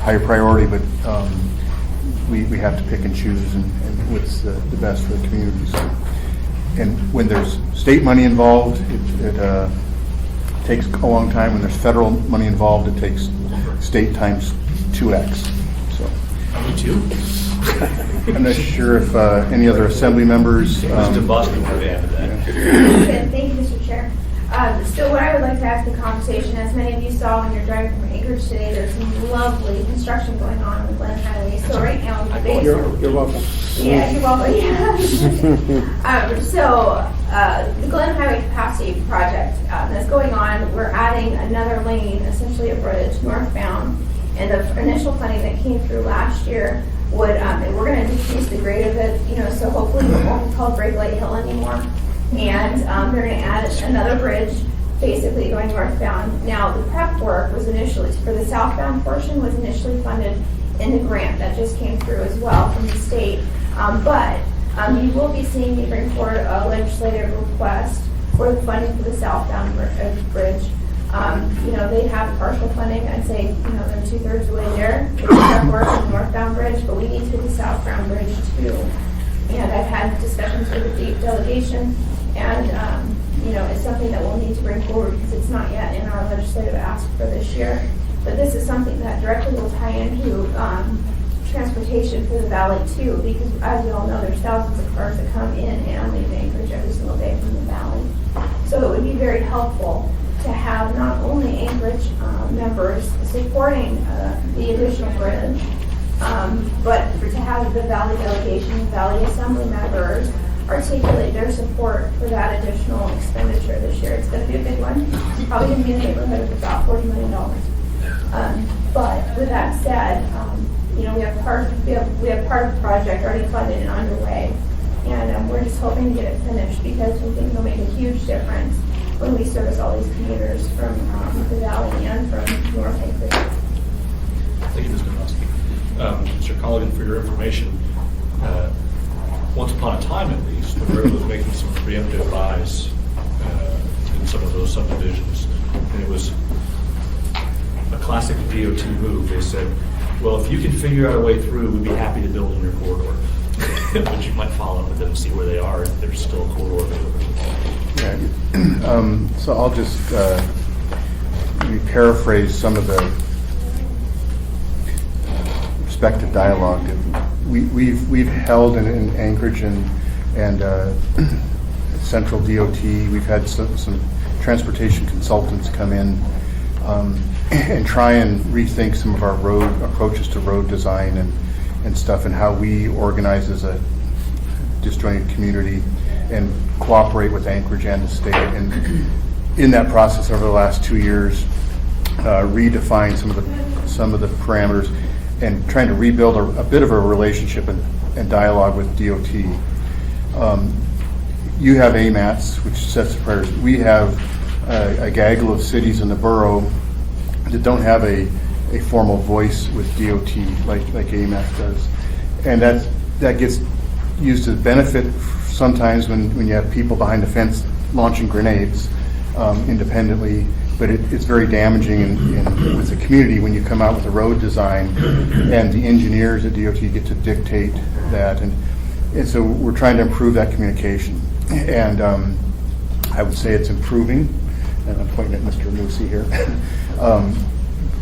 high priority, but we have to pick and choose and what's the best for the communities. And when there's state money involved, it takes a long time. When there's federal money involved, it takes state times 2x. So.
Me too.
I'm not sure if any other assembly members.
Mr. Boston wanted to add to that.
Thank you, Mr. Chair. So what I would like to ask the conversation, as many of you saw when you're driving from Anchorage today, there's some lovely construction going on on the Glen Highway. So right now,
You're welcome.
Yeah, you're welcome. Yeah. The Glen Highway Capacity Project that's going on, we're adding another lane, essentially a bridge northbound, and the initial funding that came through last year would, and we're going to decrease the grade of it, so hopefully it won't be called Break Light Hill anymore. And they're going to add another bridge, basically going northbound. Now, the prep work was initially, for the southbound portion, was initially funded in the grant that just came through as well from the state. But you will be seeing me bring forward a legislative request for the funding for the southbound bridge. They have partial funding. I'd say, they're 2/3 of the way there. It's prep work on the northbound bridge, but we need to do the southbound bridge too. discussions with the delegation, and, it's something that we'll need to bring forward because it's not yet in our legislative ask for this year. But this is something that directly will tie into transportation for the valley too, because as you all know, there's thousands of cars that come in and leave Anchorage every single day from the valley. So it would be very helpful to have not only Anchorage members supporting the additional bridge, but to have the Valley delegation, Valley Assembly members articulate their support for that additional expenditure this year. It's going to be a big one. It's probably going to be in the neighborhood of about $40 million. But with that said, we have part of the project already funded and underway, and we're just hoping to get it finished because we think it'll make a huge difference when we service all these commuters from the valley and from North Anchorage.
Thank you, Ms. Matanuska. Mr. Colligan, for your information, once upon a time at least, the borough was making some preemptive buys in some of those subdivisions, and it was a classic DOT move. They said, well, if you can figure out a way through, we'd be happy to build in your corridor. But you might follow up with them and see where they are, if there's still a corridor available.
Yeah. So I'll just paraphrase some of the respective dialogue that we've held in Anchorage and Central DOT. We've had some transportation consultants come in and try and rethink some of our road approaches to road design and stuff, and how we organize as a disjointed community and cooperate with Anchorage and the state. And in that process over the last 2 years, redefine some of the parameters and trying to rebuild a bit of a relationship and dialogue with DOT. You have AMATs, which sets the priorities. We have a gaggle of cities in the borough that don't have a formal voice with DOT like AMAT does. And that gets used to benefit sometimes when you have people behind the fence launching grenades independently, but it's very damaging with the community when you come out with a road design and the engineers at DOT get to dictate that. And so we're trying to improve that communication. And I would say it's improving, and I'm pointing at Mr. Moosey here.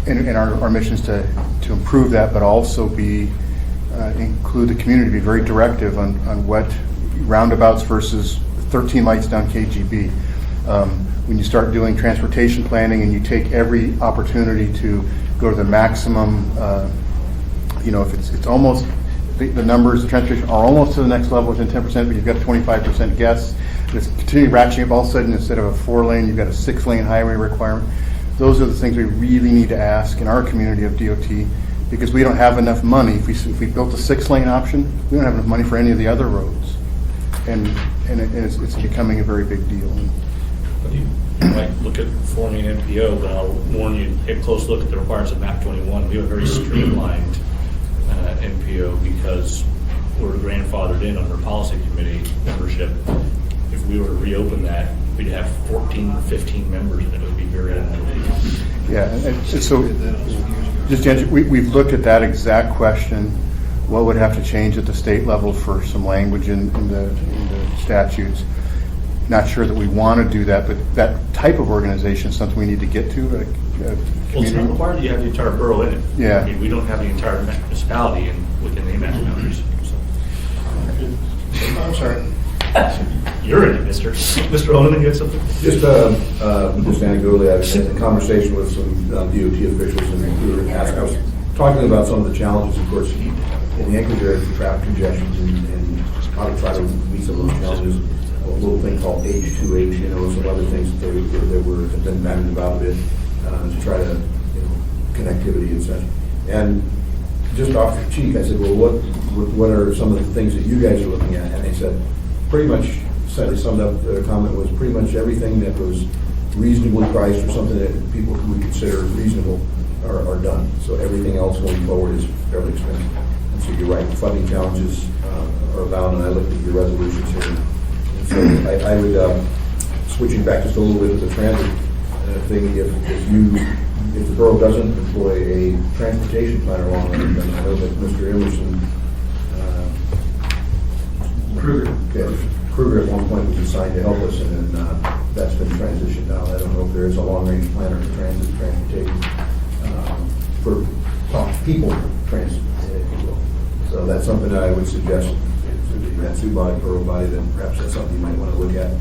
And our mission is to improve that, but also include the community, be very directive on what roundabouts versus 13 lights down KGB. When you start doing transportation planning and you take every opportunity to go to the maximum, if it's almost, the numbers, the transportation are almost to the next level within 10%, but you've got 25% guests. It's continuing ratcheting up. All of a sudden, instead of a 4-lane, you've got a 6-lane highway requirement. Those are the things we really need to ask in our community of DOT, because we don't have enough money. If we built a 6-lane option, we don't have enough money for any of the other roads, and it's becoming a very big deal.
You might look at forming an MPO, but I'll warn you, take a close look at the requirements of MAP 21. We have a very streamlined MPO because we're grandfathered in under policy committee membership. If we were to reopen that, we'd have 14 or 15 members, and it would be very unusual.
Yeah, and so just to answer, we've looked at that exact question. What would have to change at the state level for some language in the statutes? Not sure that we want to do that, but that type of organization is something we need to get to.
Well, it's not required that you have the entire borough in it.
Yeah.
I mean, we don't have the entire municipality within the AMAT boundaries. So.
I'm sorry.
You're in it, Mr. Onan, you had something?
Just anecdotally, I've had a conversation with some DOT officials, and we were asking, I was talking about some of the challenges, of course, in the Anchorage area for traffic congestion and how to try to meet some of those challenges. A little thing called H2H, some other things that have been bandied about a bit to try to, connectivity and such. And just off the cheek, I said, well, what are some of the things that you guys are looking at? And they said, pretty much, they summed up their comment was pretty much everything that was reasonably priced or something that people would consider reasonable are done. So everything else going forward is fairly expensive. And so you're right, the funding challenges are abound, and I looked at your resolutions here. And so I would, switching back just a little bit to the transit thing, if the borough doesn't employ a transportation plan along with it, then I know that Mr. Emerson
Kruger.
Yeah, Kruger at one point was assigned to help us, and then that's been transitioned out. I don't know if there is a long-range planner for transportation for people transit, if you will. So that's something that I would suggest to the Matsu body, borough body, then perhaps that's something you might want to look at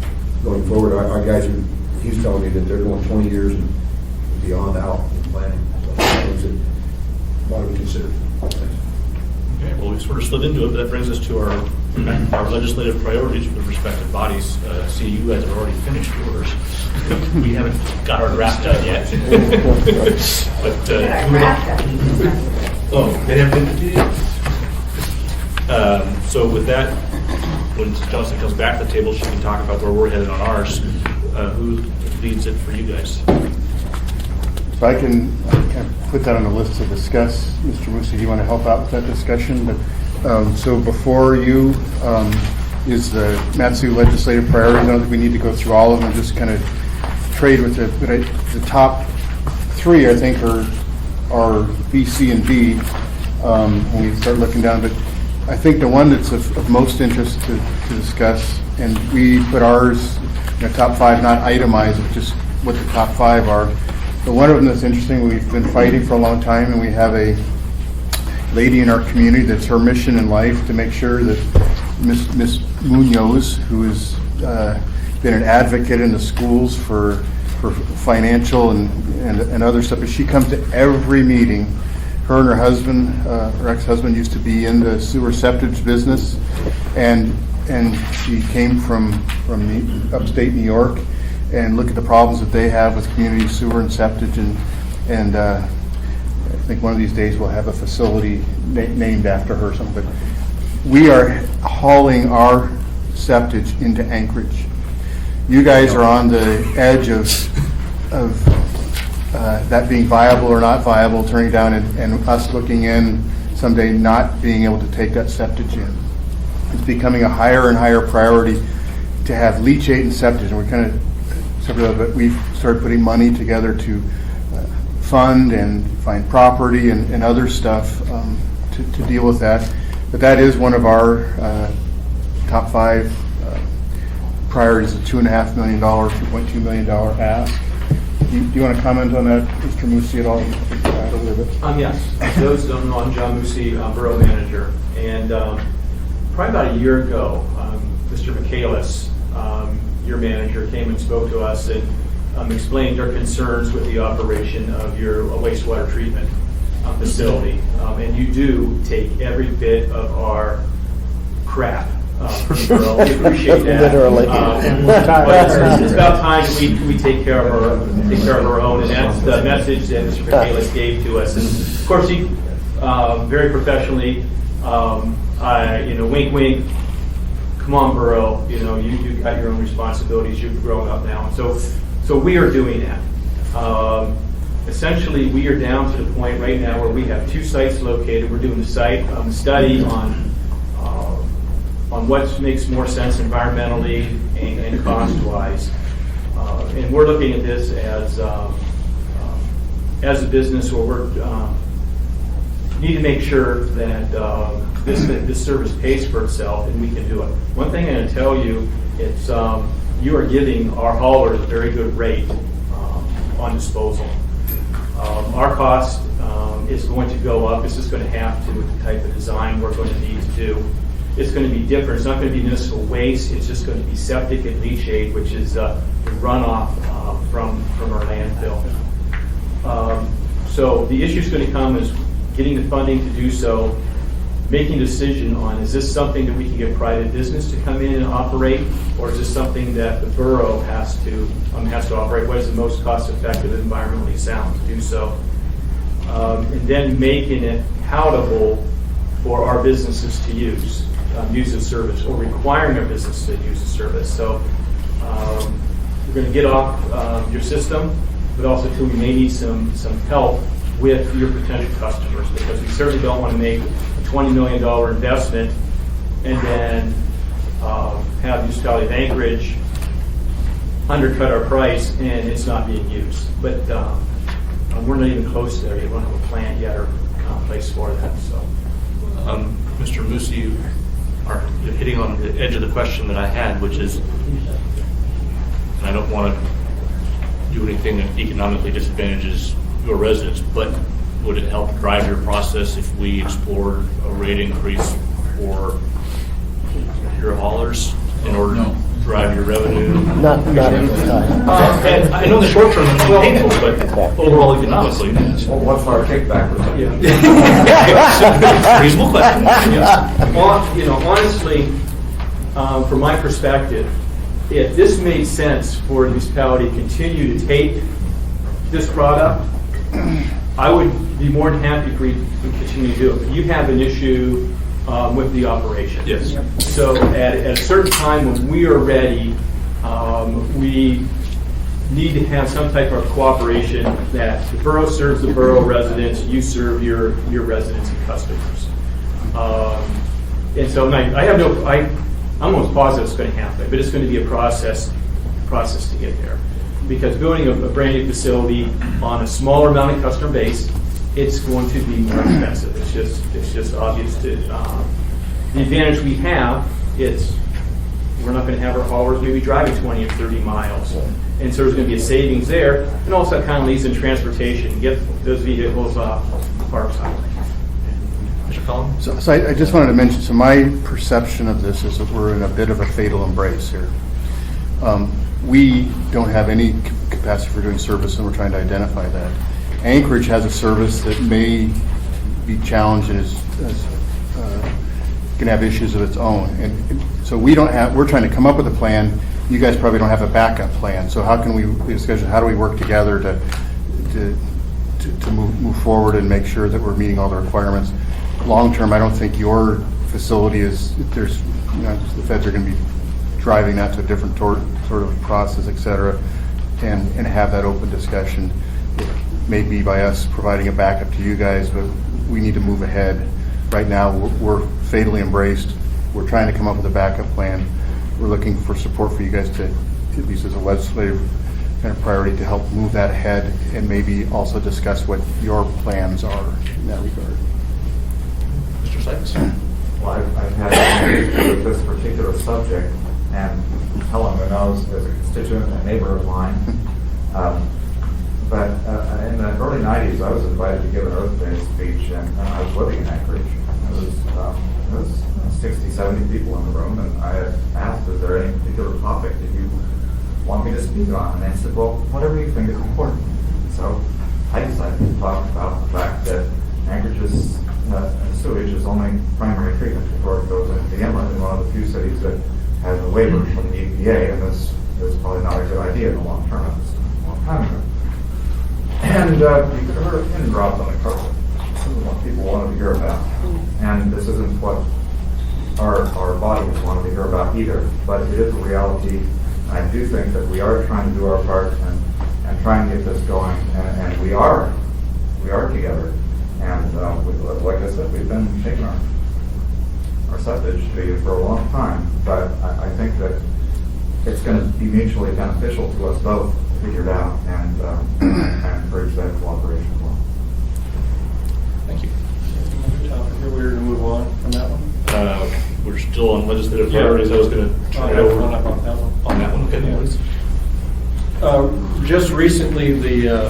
going forward. Our guys, he's telling me that they're going 20 years and beyond out in planning. So things that ought to be considered.
Okay, well, we sort of slid into it, but that brings us to our legislative priorities for the respective bodies. See, you guys have already finished yours. We haven't got our draft done yet. But they haven't been. So with that, when Johnson comes back to the table, she can talk about where we're headed on ours. Who leads it for you guys?
So I can put that on the list to discuss. Mr. Musi, do you want to help out with that discussion? But so before you is the Matsu legislative priorities. I don't think we need to go through all of them. Just kind of trade with it. But the top three, I think, are B, C, and D when we start looking down. But I think the one that's of most interest to discuss, and we put ours in the top five, not itemized, but just what the top five are. The one of them that's interesting, we've been fighting for a long time, and we have a lady in our community that's her mission in life to make sure that Miss Munoz, who has been an advocate in the schools for financial and other stuff, but she comes to every meeting. Her and her husband, her ex-husband, used to be in the sewer septage business, and she came from upstate New York, and look at the problems that they have with community sewer and septage, and I think one of these days we'll have a facility named after her or something. But we are hauling our septage into Anchorage. You guys are on the edge of that being viable or not viable, turning down, and us looking in someday not being able to take that septage in. It's becoming a higher and higher priority to have leachate and septage, and we're kind of separate, but we've started putting money together to fund and find property and other stuff to deal with that. But that is one of our top five priorities, a $2.5 million, $2.2 million ask. Do you want to comment on that, Mr. Musi, at all?
Yes. Those don't know, I'm John Musi, Borough Manager. And probably about a year ago, Mr. Michaelis, your manager, came and spoke to us and explained our concerns with the operation of your wastewater treatment facility. And you do take every bit of our crap from the borough. We appreciate that.
Literally.
But it's about time we take care of our own, and that's the message that Mr. Michaelis gave to us. And of course, he very professionally, wink, wink. Come on, borough. You've got your own responsibilities. You've grown up now, so we are doing that. Essentially, we are down to the point right now where we have two sites located. We're doing the site study on what makes more sense environmentally and cost-wise. And we're looking at this as a business where we're need to make sure that this service pays for itself, and we can do it. One thing I'm going to tell you, it's you are giving our haulers a very good rate on disposal. Our cost is going to go up. It's just going to have to with the type of design we're going to need to do. It's going to be different. It's not going to be municipal waste. It's just going to be septic and leachate, which is the runoff from our landfill. So the issue is going to come is getting the funding to do so, making a decision on, is this something that we can get private business to come in and operate, or is this something that the borough has to operate? What is the most cost-effective and environmentally sound to do so? And then making it palatable for our businesses to use the service, or requiring our business to use the service. So we're going to get off your system, but also too, we may need some help with your potential customers, because we certainly don't want to make a $20 million investment and then have Municipality of Anchorage undercut our price and it's not being used. But we're not even close there. We don't have a plan yet or a place for that. So,
Mr. Musi, are hitting on the edge of the question that I had, which is, and I don't want to do anything that economically disadvantages your residents, but would it help drive your process if we explored a rate increase for your haulers in order to drive your revenue?
Not at this time.
And I know in the short term it's painful, but overall economically.
Well, what's our kickback?
Reasonable question.
Honestly, from my perspective, if this made sense for the municipality to continue to take this product, I would be more than happy for you to continue to do it. You have an issue with the operation.
Yes.
So at a certain time when we are ready, we need to have some type of cooperation that the borough serves the borough residents, you serve your residents and customers. And so I'm almost positive it's going to happen, but it's going to be a process to get there. Because building a brand new facility on a smaller amount of customer base, it's going to be more expensive. It's just obvious to the advantage we have. We're not going to have our haulers maybe driving 20 or 30 miles, and so there's going to be a savings there. And also, it kind of leads in transportation, get those vehicles off the park side.
Mr. Collins?
So I just wanted to mention, so my perception of this is that we're in a bit of a fatal embrace here. We don't have any capacity for doing service, and we're trying to identify that. Anchorage has a service that may be challenged and is going to have issues of its own. And so we're trying to come up with a plan. You guys probably don't have a backup plan. So how can we discuss, how do we work together to move forward and make sure that we're meeting all the requirements? Long term, I don't think your facility the feds are going to be driving that to a different sort of process, et cetera, and have that open discussion. It may be by us providing a backup to you guys, but we need to move ahead. Right now, we're fatally embraced. We're trying to come up with a backup plan. We're looking for support for you guys to, at least as a legislative kind of priority, to help move that ahead and maybe also discuss what your plans are in that regard.
Mr. Sykes?
Well, I've had with this particular subject, and Helen knows as a constituent and neighbor of mine. But in the early 90s, I was invited to give an Earth Day speech, and I was living in Anchorage. There was 60, 70 people in the room, and I had asked, is there any particular topic that you want me to speak on? And they said, well, whatever you think is important. So I decided to talk about the fact that Anchorage's sewage is only primary treatment before it goes into the inlet, in one of the few cities that has a waiver from the EPA, and this is probably not a good idea in the long term. It was a long time ago. And you could have heard a pin drop on the carpet. This is what people wanted to hear about. And this isn't what our bodies wanted to hear about either, but it is a reality. I do think that we are trying to do our part and try and get this going, and we are together. And like I said, we've been shaking our septage to you for a long time, but I think that it's going to be mutually beneficial to us both to figure it out and encourage that cooperation as well.
Thank you.
We're going to move on from that one.
We're still on legislative priorities. I was going to turn it over
on that one.
On that one, okay, please.
Just recently, the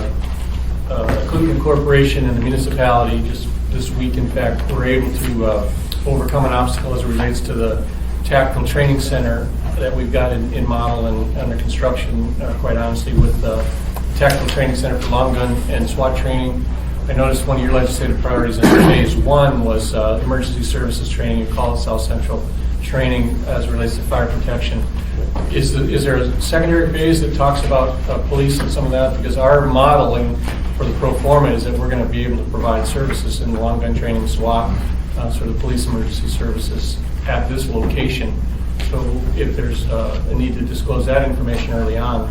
Cleveland Corporation and the municipality, just this week, in fact, were able to overcome an obstacle as it relates to the tactical training center that we've got in model and under construction, quite honestly, with the tactical training center for long gun and SWAT training. I noticed one of your legislative priorities in phase one was emergency services training. You call it South Central training as it relates to fire protection. Is there a secondary phase that talks about police and some of that? Because our modeling for the pro forma is that we're going to be able to provide services in the long gun training, SWAT, sort of police emergency services at this location. So if there's a need to disclose that information early on,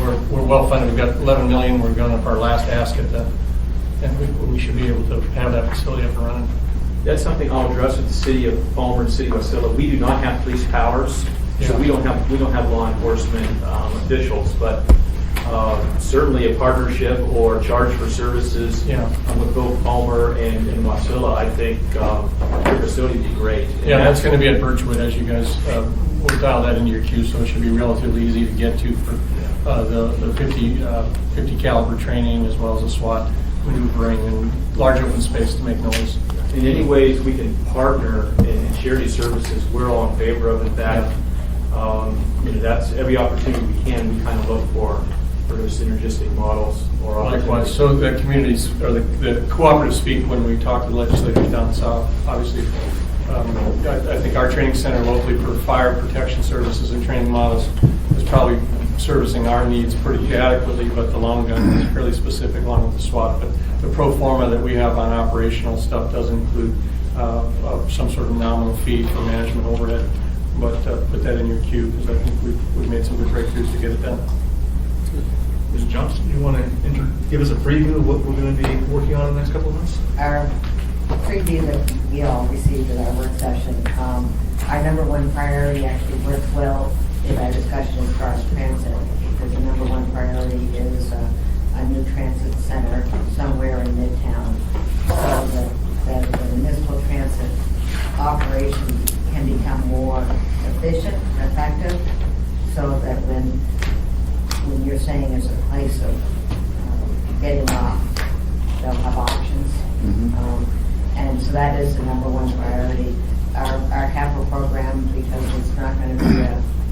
we're well funded. We've got $11 million. We're going up our last ask at and we should be able to have that facility up and running.
That's something I'll address with the city of Palmer and the city of Wasilla. We do not have police powers, so we don't have law enforcement officials. But certainly a partnership or charge for services with both Palmer and Wasilla, I think your facility would be great.
Yeah, that's going to be at Birchwood, as you guys will dial that into your queue, so it should be relatively easy to get to for the 50 caliber training as well as the SWAT maneuvering and large open space to make noise.
In any ways we can partner and share these services, we're all in favor of. In fact, that's every opportunity we can. We kind of look for those synergistic models or opportunities.
Likewise, so the communities, or the cooperative speak when we talk to the legislators down south, obviously, I think our training center locally for fire protection services and training models is probably servicing our needs pretty adequately, but the long gun is fairly specific along with the SWAT. But the pro forma that we have on operational stuff does include some sort of nominal fee for management overhead. But put that in your queue, because I think we've made some good breakthroughs to get it done.
Ms. Johnson, you want to give us a preview of what we're going to be working on in the next couple of months?
Our preview that we all received at our work session, our number one priority actually works well with our discussion as far as transit, because the number one priority is a new transit center somewhere in Midtown, so that the municipal transit operation can become more efficient, effective, so that when you're saying it's a place of getting off, they'll have options. And so that is the number one priority. Our capital program, because it's not going to be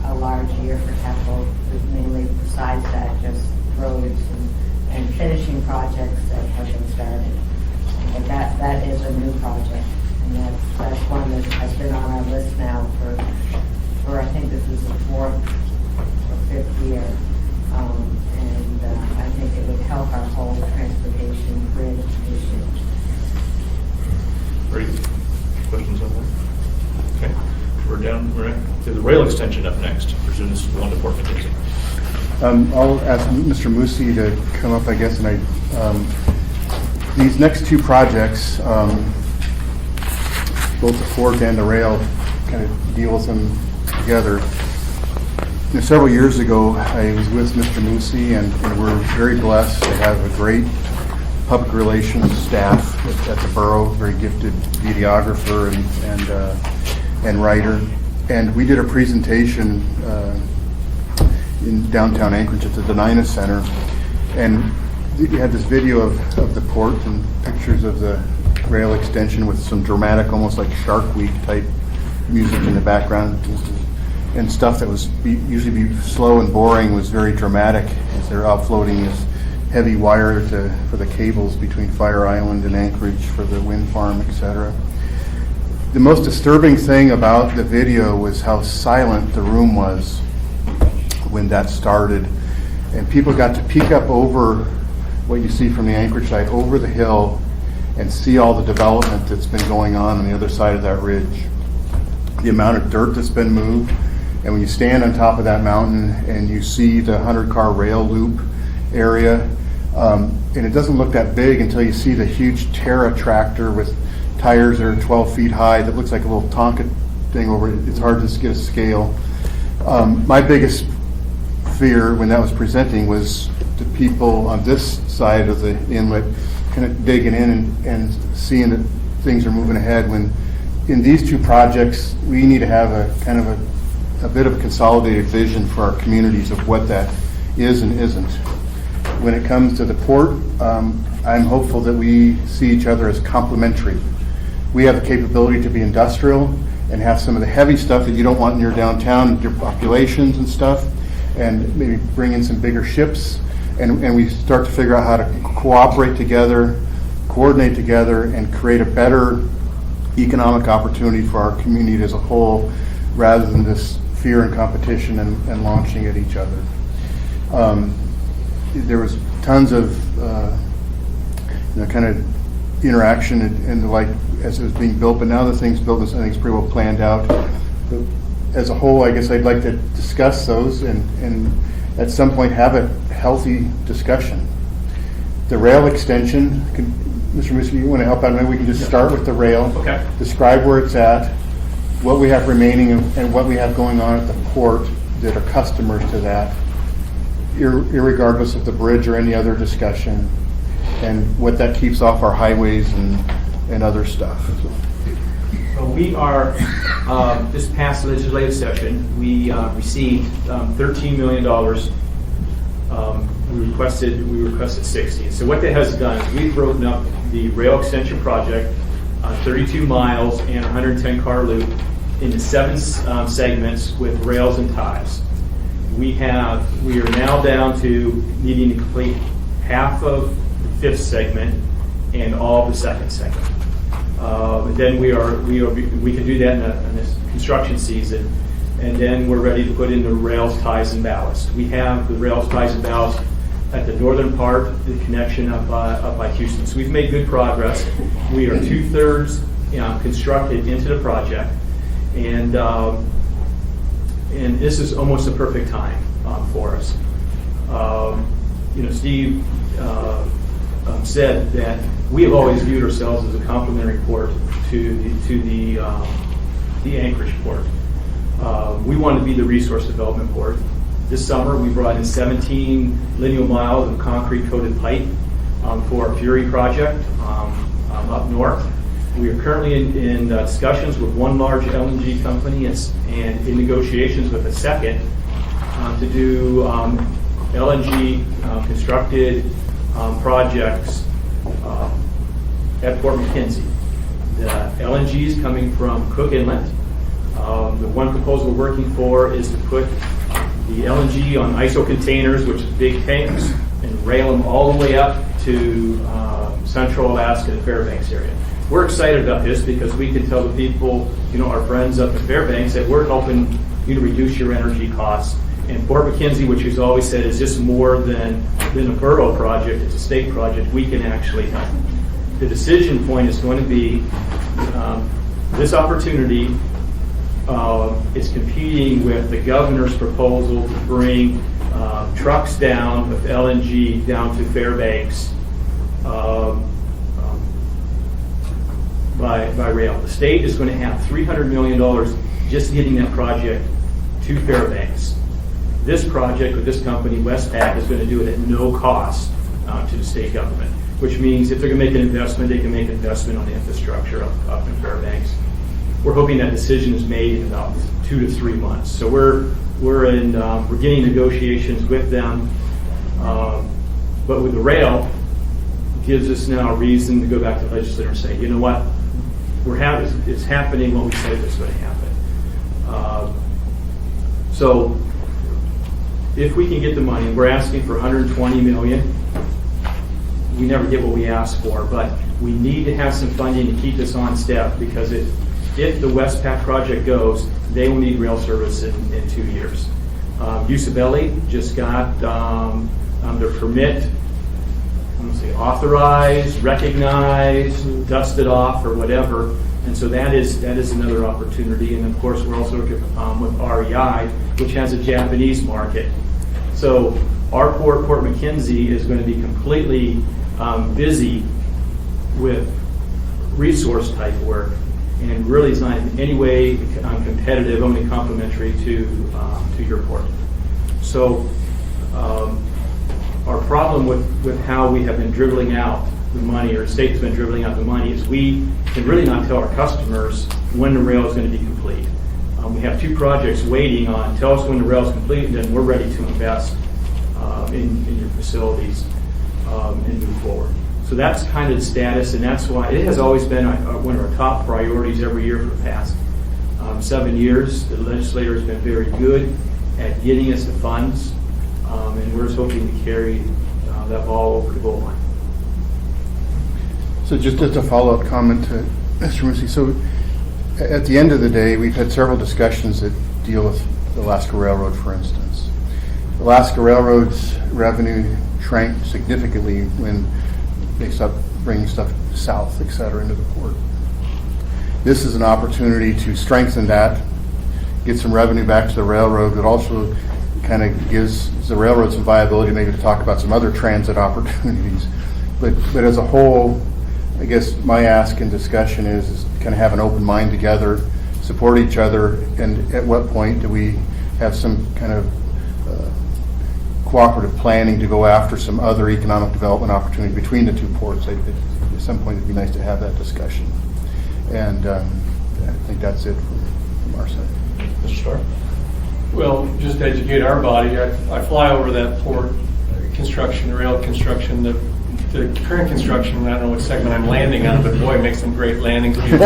a large year for capital, is mainly besides that just roads and finishing projects that have been started. But that is a new project, and that's one that has been on our list now for I think this is the 4th or 5th year. And I think it would help our whole transportation grid issue.
Great. Questions on that? Okay. We're to the rail extension up next. I presume this is one department.
I'll ask Mr. Musi to come up, I guess, and these next two projects, both the fork and the rail, kind of deal with them together. Several years ago, I was with Mr. Musi, and we're very blessed to have a great public relations staff at the borough, very gifted videographer and writer. And we did a presentation in downtown Anchorage at the Denina Center, and we had this video of the port and pictures of the rail extension with some dramatic, almost like Shark Week type music in the background. And stuff that was usually be slow and boring was very dramatic as they're offloading this heavy wire for the cables between Fire Island and Anchorage for the wind farm, etc. The most disturbing thing about the video was how silent the room was when that started. And people got to peek up over what you see from the Anchorage side, over the hill, and see all the development that's been going on the other side of that ridge. The amount of dirt that's been moved. And when you stand on top of that mountain and you see the 100-car rail loop area, and it doesn't look that big until you see the huge Terra tractor with tires that are 12 feet high that looks like a little Tonka thing over it. It's hard to get a scale. My biggest fear when that was presenting was the people on this side of the inlet kind of digging in and seeing that things are moving ahead, when in these two projects we need to have a kind of a bit of a consolidated vision for our communities of what that is and isn't. When it comes to the port, I'm hopeful that we see each other as complementary. We have the capability to be industrial and have some of the heavy stuff that you don't want in your downtown, your populations and stuff, and maybe bring in some bigger ships, and we start to figure out how to cooperate together, coordinate together, and create a better economic opportunity for our community as a whole, rather than this fear and competition and launching at each other. There was tons of kind of interaction and the like as it was being built, but now the thing's built, I think it's pretty well planned out. But as a whole, I guess I'd like to discuss those and at some point have a healthy discussion. The rail extension, Mr. Musi, you want to help out? Maybe we can just start with the rail.
Okay.
Describe where it's at, what we have remaining, and what we have going on at the port that are customers to that. irregardless of the bridge or any other discussion, and what that keeps off our highways and other stuff.
We are, this past legislative session, we received $13 million. We requested 60. And so what that has done is we've broken up the rail extension project, 32 miles and 110 car loop, into 7 segments with rails and ties. We are now down to needing to complete half of the 5th segment and all of the 2nd segment. And then we can do that in this construction season, and then we're ready to put in the rails, ties, and ballast. We have the rails, ties, and ballast at the northern part, the connection up by Houston. So we've made good progress. We are 2/3 constructed into the project, and this is almost a perfect time for us. Steve said that we have always viewed ourselves as a complementary port to the Anchorage port. We want to be the resource development port. This summer, we brought in 17 lineal miles of concrete-coated pipe for our Fury project up north. We are currently in discussions with one large LNG company and in negotiations with a second to do LNG constructed projects at Fort McKenzie. The LNG is coming from Cook Inlet. The one proposal we're working for is to put the LNG on ISO containers, which is big tanks, and rail them all the way up to central Alaska and Fairbanks area. We're excited about this because we can tell the people, our friends up in Fairbanks, that we're helping you to reduce your energy costs. And Fort McKenzie, which we've always said is just more than a borough project, it's a state project, we can actually help. The decision point is going to be this opportunity is competing with the governor's proposal to bring trucks down with LNG down to Fairbanks by rail. The state is going to have $300 million just getting that project to Fairbanks. This project with this company, Westpac, is going to do it at no cost to the state government, which means if they're going to make an investment, they can make an investment on the infrastructure up in Fairbanks. We're hoping that decision is made in about 2 to 3 months. So we're getting negotiations with them, but with the rail, it gives us now a reason to go back to the legislature and say, you know what, it's happening what we said it was going to happen. So if we can get the money, we're asking for $120 million. We never get what we ask for, but we need to have some funding to keep this on step, because if the Westpac project goes, they will need rail service in 2 years. Usabelli just got their permit, authorized, recognized, dusted off, or whatever. And so that is another opportunity. And of course, we're also working with REI, which has a Japanese market. So our Port McKenzie, is going to be completely busy with resource type work, and really is not in any way competitive, only complementary to your port. So our problem with how we have been dribbling out the money, or the state has been dribbling out the money, is we can really not tell our customers when the rail is going to be complete. We have 2 projects waiting on, tell us when the rail is complete, and then we're ready to invest in your facilities and move forward. So that's kind of the status, and that's why it has always been one of our top priorities every year for the past 7 years. The legislator has been very good at getting us the funds, and we're just hoping to carry that ball over the goal line.
So just as a follow-up comment to Mr. Moosey, so at the end of the day, we've had several discussions that deal with the Alaska Railroad, for instance. The Alaska Railroad's revenue shrank significantly when they stopped bringing stuff south, et cetera, into the port. This is an opportunity to strengthen that, get some revenue back to the railroad, but also kind of gives the railroad some viability, maybe to talk about some other transit opportunities. But as a whole, I guess my ask and discussion is kind of have an open mind together, support each other, and at what point do we have some kind of cooperative planning to go after some other economic development opportunity between the two ports. At some point, it'd be nice to have that discussion. And I think that's it from our side.
Mr. Starr?
Well, just to educate our body, I fly over that port construction, rail construction, the current construction, I don't know what segment I'm landing on, but boy, it makes some great landings right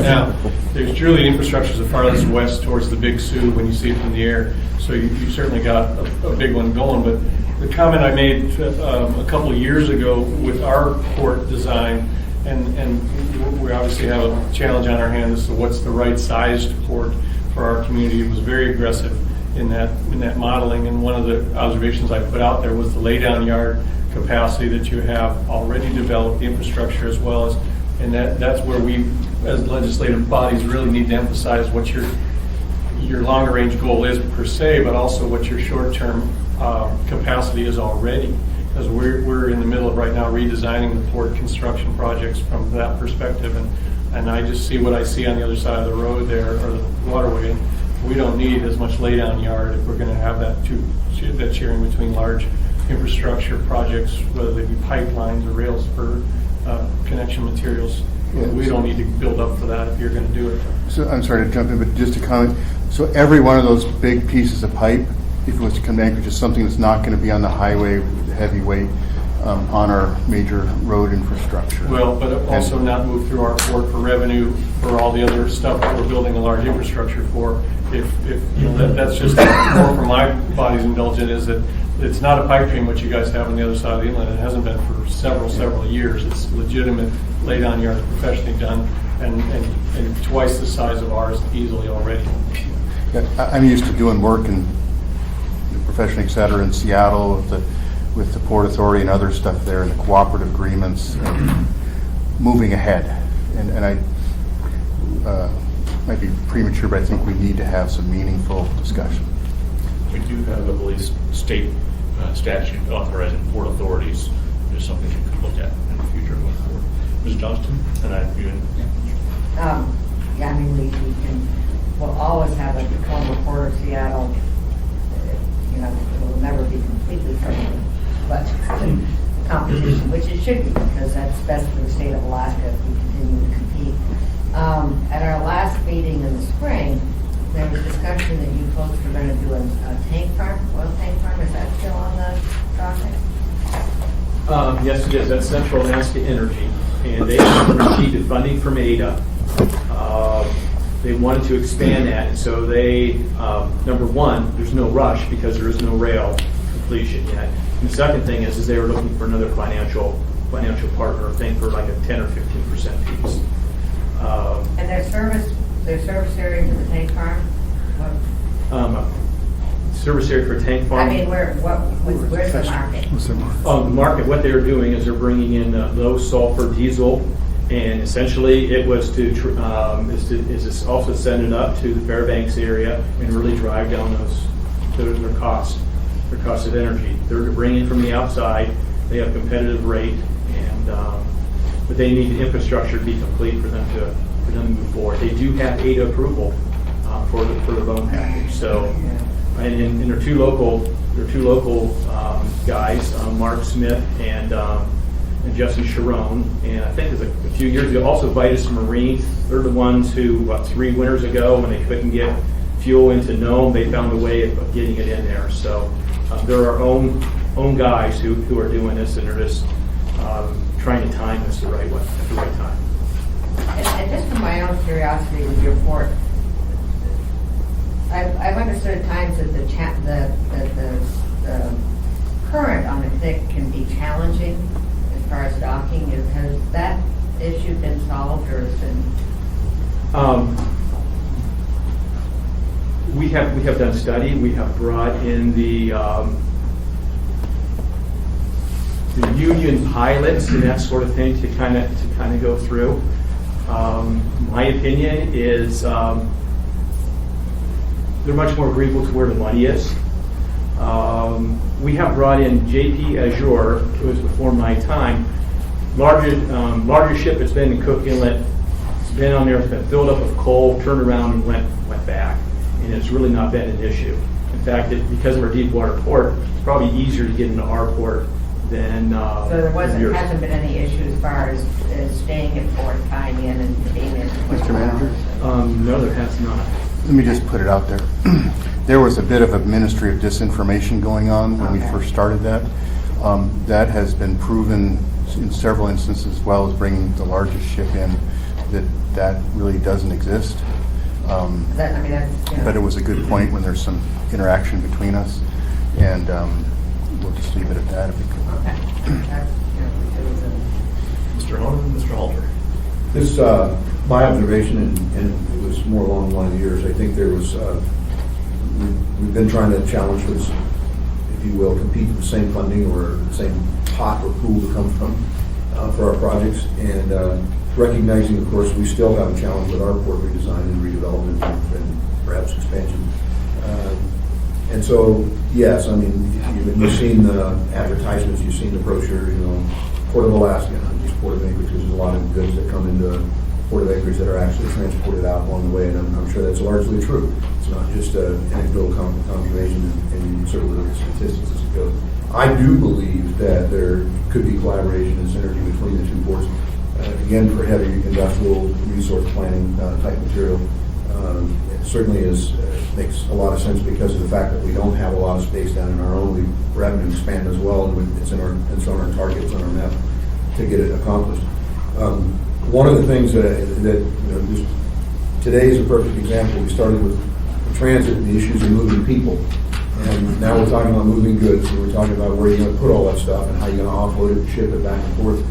now. There's truly infrastructure as far as west towards the Big Sioux when you see it from the air. So you certainly got a big one going. But the comment I made a couple of years ago with our port design, and we obviously have a challenge on our hands as to what's the right sized port for our community. It was very aggressive in that modeling, and one of the observations I put out there was the laydown yard capacity that you have already developed, the infrastructure as well as, and that's where we as legislative bodies really need to emphasize what your longer range goal is per se, but also what your short term capacity is already, because we're in the middle of right now redesigning the port construction projects from that perspective, and I just see what I see on the other side of the road there, or the waterway. We don't need as much laydown yard if we're going to have that sharing between large infrastructure projects, whether they be pipelines or rails for connection materials.
Yeah.
We don't need to build up for that if you're going to do it.
So I'm sorry to jump in, but just to comment. So every one of those big pieces of pipe, if it was to come to Anchorage, is something that's not going to be on the highway, the heavy weight, on our major road infrastructure.
Well, but also not move through our port for revenue for all the other stuff that we're building a large infrastructure for. If you know, that's just more for my body's indulgent, is that it's not a pipe dream what you guys have on the other side of the inlet. It hasn't been for several years. It's legitimate laydown yards, professionally done, and twice the size of ours easily already.
Yeah, I'm used to doing work in professionally, et cetera, in Seattle with the Port Authority and other stuff there, and the cooperative agreements, and moving ahead. And I might be premature, but I think we need to have some meaningful discussion.
We do have, I believe, state statute authorizing port authorities. There's something you could look at in the future going forward. Ms. Johnston, and I have you in.
Yeah, I mean, we'll always have a former Port of Seattle, you know, it will never be completely friendly, but competition, which it should be, because that's best for the state of Alaska if we continue to compete. At our last meeting in the spring, there was discussion that you folks were going to do a tank farm, oil tank farm. Is that still on the project?
Yes, it is. That's Central Alaska Energy, and they received funding from ADA. They wanted to expand that, and so they, number one, there's no rush because there is no rail completion yet. And the second thing is they were looking for another financial partner, I think, for like a 10 or 15% piece.
And their service area for the tank farm?
Service area for tank farm.
I mean, where's the market?
The market, what they're doing is they're bringing in low sulfur diesel, and essentially it was to also send it up to the Fairbanks area and really drive down their cost of energy. They're bringing from the outside. They have competitive rate, and but they need the infrastructure to be complete for them to move forward. They do have ADA approval for the loan package. So, and they're two local guys, Mark Smith and Justin Sharon. And I think it was a few years ago, also Vitus Marine. They're the ones who 3 winters ago, when they couldn't get fuel into Nome, they found a way of getting it in there. So they're our own guys who are doing this, and they're just trying to time this the right way at the right time.
And just from my own curiosity with your port, I've understood at times that the current on the thick can be challenging as far as docking. Has that issue been solved, or has been?
We have done study. We have brought in the union pilots and that sort of thing to kind of go through. My opinion is they're much more agreeable to where the money is. We have brought in JP Azure, who was before my time. Largest ship that's been in Cook Inlet. It's been on there, it's been filled up with coal, turned around and went back. And it's really not been an issue. In fact that because we're a deep water port, it's probably easier to get into our port than
So there
yours.
hasn't been any issue as far as staying at port, tying in and being in.
Mr. Manager?
No, there has not.
Let me just put it out there. There was a bit of a ministry of disinformation going on when we first started that. That has been proven in several instances, as well as bringing the largest ship in, that really doesn't exist. But it was a good point when there's some interaction between us, and we'll just leave it at that if we could.
Mr. Honan, Mr. Halter.
This, my observation, and it was more along the line of yours, I think there was, we've been trying to challenge this, if you will, compete for the same funding or the same pot or pool to come from for our projects, and recognizing, of course, we still have a challenge with our port redesign and redevelopment and perhaps expansion. And so, yes, I mean, you've seen the advertisements, you've seen the brochure, Port of Alaska, not just Port of Anchorage, there's a lot of goods that come into Port of Anchorage that are actually transported out along the way, and I'm sure that's largely true. It's not just an anecdotal confirmation, and you can certainly look at statistics as it goes. I do believe that there could be collaboration and synergy between the two ports. Again, for heavy industrial resource planning type material, it certainly makes a lot of sense because of the fact that we don't have a lot of space down in our own. We're having to expand as well, and it's on our targets on our map to get it accomplished. One of the things just today is a perfect example. We started with transit and the issues of moving people, and now we're talking about moving goods, and we're talking about where you're going to put all that stuff and how you're going to offload it and ship it back and forth.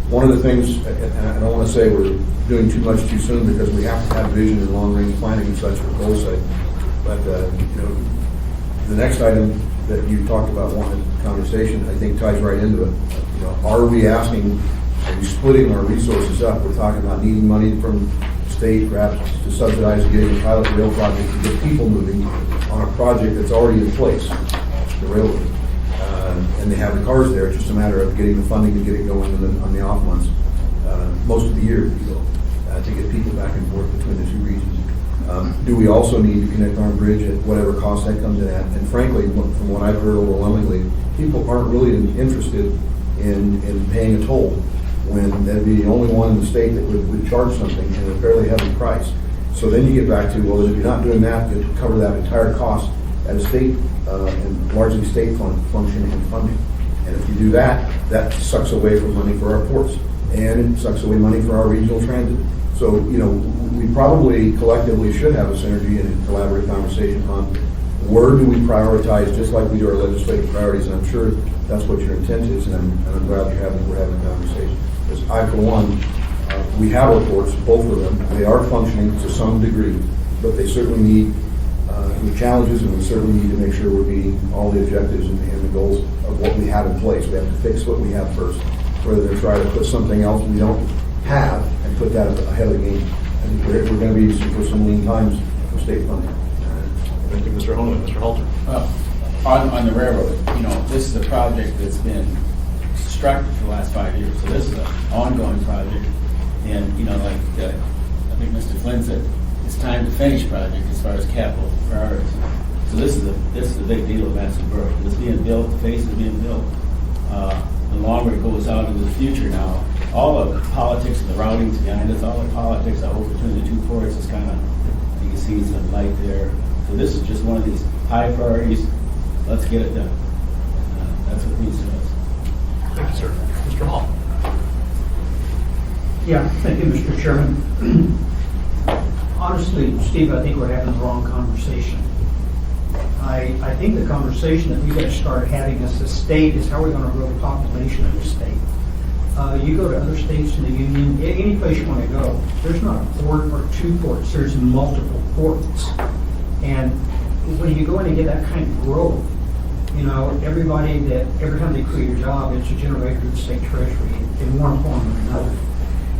One of the things, and I don't want to say we're doing too much too soon because we have to have vision and long-range planning and such for goal setting, but the next item that you talked about, one conversation, I think ties right into it. Are we splitting our resources up? We're talking about needing money from the state, perhaps to subsidize getting a pilot rail project to get people moving on a project that's already in place, the railroad. And they have the cars there. It's just a matter of getting the funding to get it going on the off months, most of the year, if you will, to get people back and forth between the two regions. Do we also need to connect Arm Bridge at whatever cost that comes in at? And frankly, from what I've heard overwhelmingly, people aren't really interested in paying a toll when that'd be the only one in the state that would charge something at a fairly heavy price. So then you get back to, well, if you're not doing that, you cover that entire cost at a state and largely state function and funding. And if you do that, that sucks away from money for our ports, and it sucks away money for our regional transit. So, we probably collectively should have a synergy and a collaborative conversation on where do we prioritize, just like we do our legislative priorities, and I'm sure that's what your intent is, and I'm glad we're having a conversation. Because I, for one, we have our ports, both of them. They are functioning to some degree, but they certainly need the challenges, and we certainly need to make sure we're meeting all the objectives and the goals of what we have in place. We have to fix what we have first, rather than try to put something else we don't have and put that ahead of the game. I think we're going to be for some lean times for state funding.
Thank you, Mr. Honan. Mr. Halter.
On the railroad, this is a project that's been constructed for the last 5 years. So this is an ongoing project. And, like I think Mr. Flynn said, it's time to finish project as far as capital priorities. So this is a big deal in Madison Borough. It's being built, the face is being built. The longer it goes out into the future now, all the politics and the routings behind us, all the politics that over between the two ports is kind of, you can see some light there. So this is just one of these high priorities. Let's get it done. That's what means to us.
Thank you, sir. Mr. Hall.
Yeah, thank you, Mr. Chairman. Honestly, Steve, I think we're having the wrong conversation. I think the conversation that we've got to start having as a state is how we're going to grow the population of the state. You go to other states in the union, any place you want to go, there's not a port or two ports, there's multiple ports. And when you go in and get that kind of growth, every time they create a job, it's a generator to the state treasury in one form or another.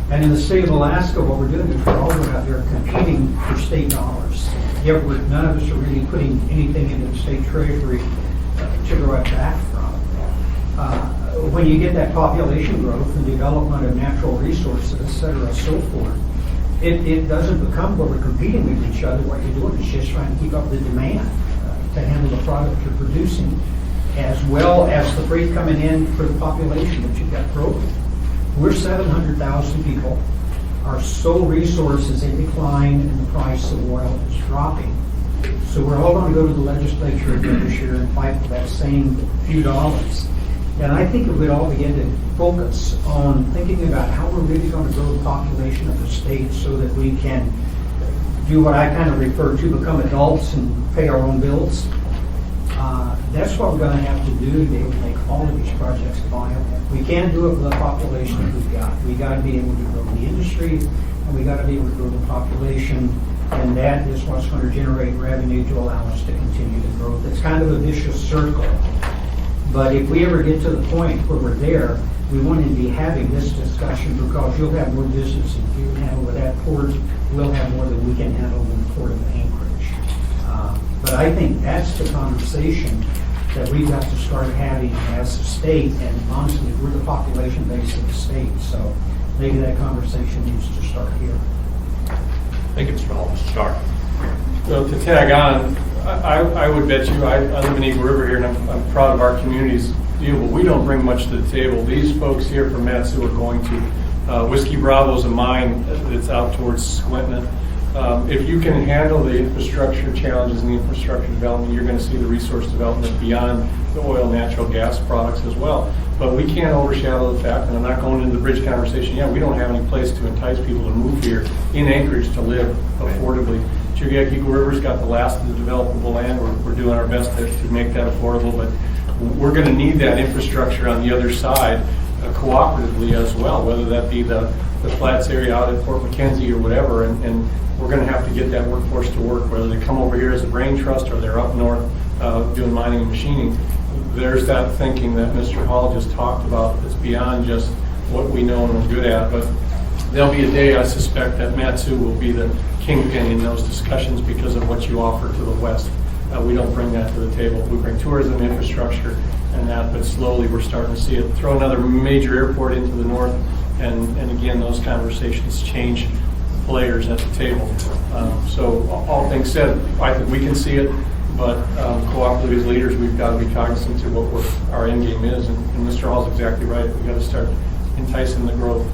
And in the state of Alaska, what we're doing is we're all out there competing for state dollars. Yet none of us are really putting anything into the state treasury to grow back from. When you get that population growth and development of natural resources, et cetera, so forth, it doesn't become where we're competing with each other. What you're doing is just trying to keep up the demand. to handle the product you're producing, as well as the freight coming in for the population that you've got growing. We're 700,000 people. Our sole resource is in decline and the price of oil is dropping. So we're all going to go to the legislature again this year and fight for that same few dollars. And I think if we'd all begin to focus on thinking about how we're really going to grow the population of the state so that we can do what I kind of refer to, become adults and pay our own bills, that's what we're going to have to do to be able to make all of these projects viable. We can't do it with the population that we've got. We got to be able to grow the industry, and we got to be able to grow the population, and that is what's going to generate revenue to allow us to continue the growth. It's kind of a vicious circle. But if we ever get to the point where we're there, we want to be having this discussion because you'll have more business if you handle with that port. We'll have more than we can handle in the port of Anchorage. But I think that's the conversation that we've got to start having as a state, and honestly, we're the population base of the state, so maybe that conversation needs to start here.
Thank you, Mr. Hall. Mr. Starr.
So to tag on, I would bet you, I live in Eagle River here, and I'm proud of our community's deal, but we don't bring much to the table. These folks here from Matsu are going to Whiskey Bravo's a mine that's out towards Squinton. If you can handle the infrastructure challenges and the infrastructure development, you're going to see the resource development beyond the oil and natural gas products as well. But we can't overshadow the fact, and I'm not going into the bridge conversation yet, we don't have any place to entice people to move here in Anchorage to live affordably. Chugach Eagle River's got the last of the developable land. We're doing our best to make that affordable, but we're going to need that infrastructure on the other side cooperatively as well, whether that be the flats area out at Fort McKenzie or whatever, and we're going to have to get that workforce to work, whether they come over here as a brain trust or they're up north doing mining and machining. There's that thinking that Mr. Hall just talked about that's beyond just what we know and we're good at, but there'll be a day, I suspect, that Matsu will be the kingpin in those discussions because of what you offer to the west. We don't bring that to the table. We bring tourism, infrastructure, and that, but slowly we're starting to see it. Throw another major airport into the north, and again, those conversations change players at the table. So all things said, I think we can see it, but cooperatively as leaders, we've got to be cognizant to what our end game is, and Mr. Hall's exactly right. We've got to start enticing the growth.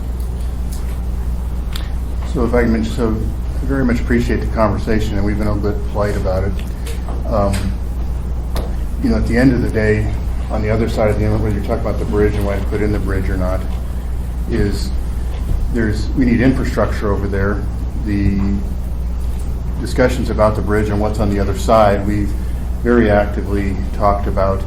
So if I can mention, so I very much appreciate the conversation, and we've been a little bit polite about it. At the end of the day, on the other side of the inlet, whether you're talking about the bridge and why to put in the bridge or not, is we need infrastructure over there. The discussions about the bridge and what's on the other side, we've very actively talked about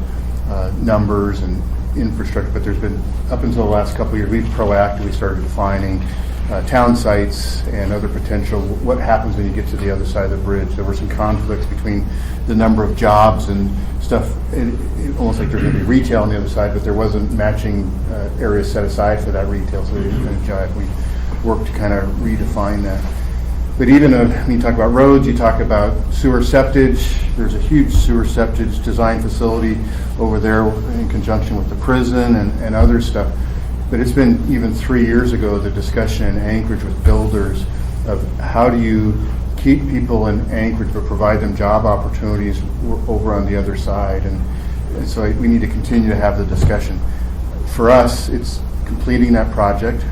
numbers and infrastructure, but there's been, up until the last couple of years, we've proactively started defining town sites and other potential, what happens when you get to the other side of the bridge. There were some conflicts between the number of jobs and stuff, almost like there's going to be retail on the other side, but there wasn't matching areas set aside for that retail, so we worked to kind of redefine that. But even when you talk about roads, you talk about sewer septage. There's a huge sewer septage design facility over there in conjunction with the prison and other stuff. But it's been even 3 years ago, the discussion in Anchorage with builders of how do you keep people in Anchorage but provide them job opportunities over on the other side. And so we need to continue to have the discussion. For us, it's completing that project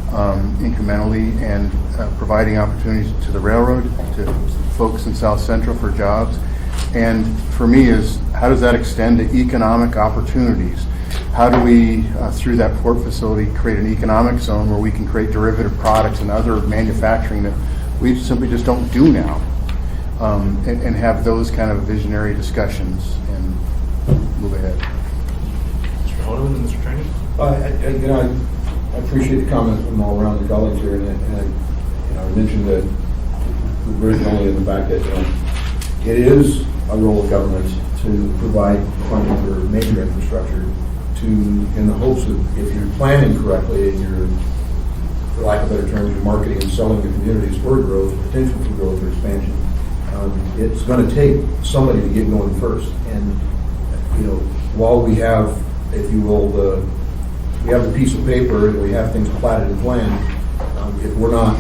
incrementally and providing opportunities to the railroad, to folks in South Central for jobs. And for me is, how does that extend to economic opportunities? How do we, through that port facility, create an economic zone where we can create derivative products and other manufacturing that we simply just don't do now, and have those kind of visionary discussions and move ahead.
Mr. Holden and Mr. Trainor?
I appreciate the comments from all around the colleagues here, and I mentioned that the bridge only in the fact that it is a role of government to provide funding for major infrastructure in the hopes of, if you're planning correctly and you're, for lack of better terms, you're marketing and selling the communities for growth, potential for growth or expansion, it's going to take somebody to get going first. And while we have, if you will, we have the piece of paper and we have things platted and planned, if we're not,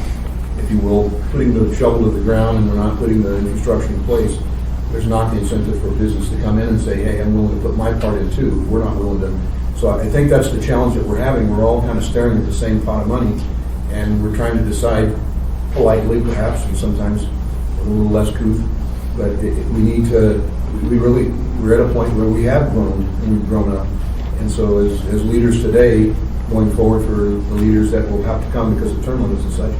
if you will, putting the shovel to the ground and we're not putting the infrastructure in place, there's not the incentive for business to come in and say, hey, I'm willing to put my part in too. We're not willing to. So I think that's the challenge that we're having. We're all kind of staring at the same pot of money, and we're trying to decide politely, perhaps, and sometimes with a little less truth. But we need to, we're at a point where we have grown and we've grown up. And so as leaders today, going forward for the leaders that will have to come because of term limits and such,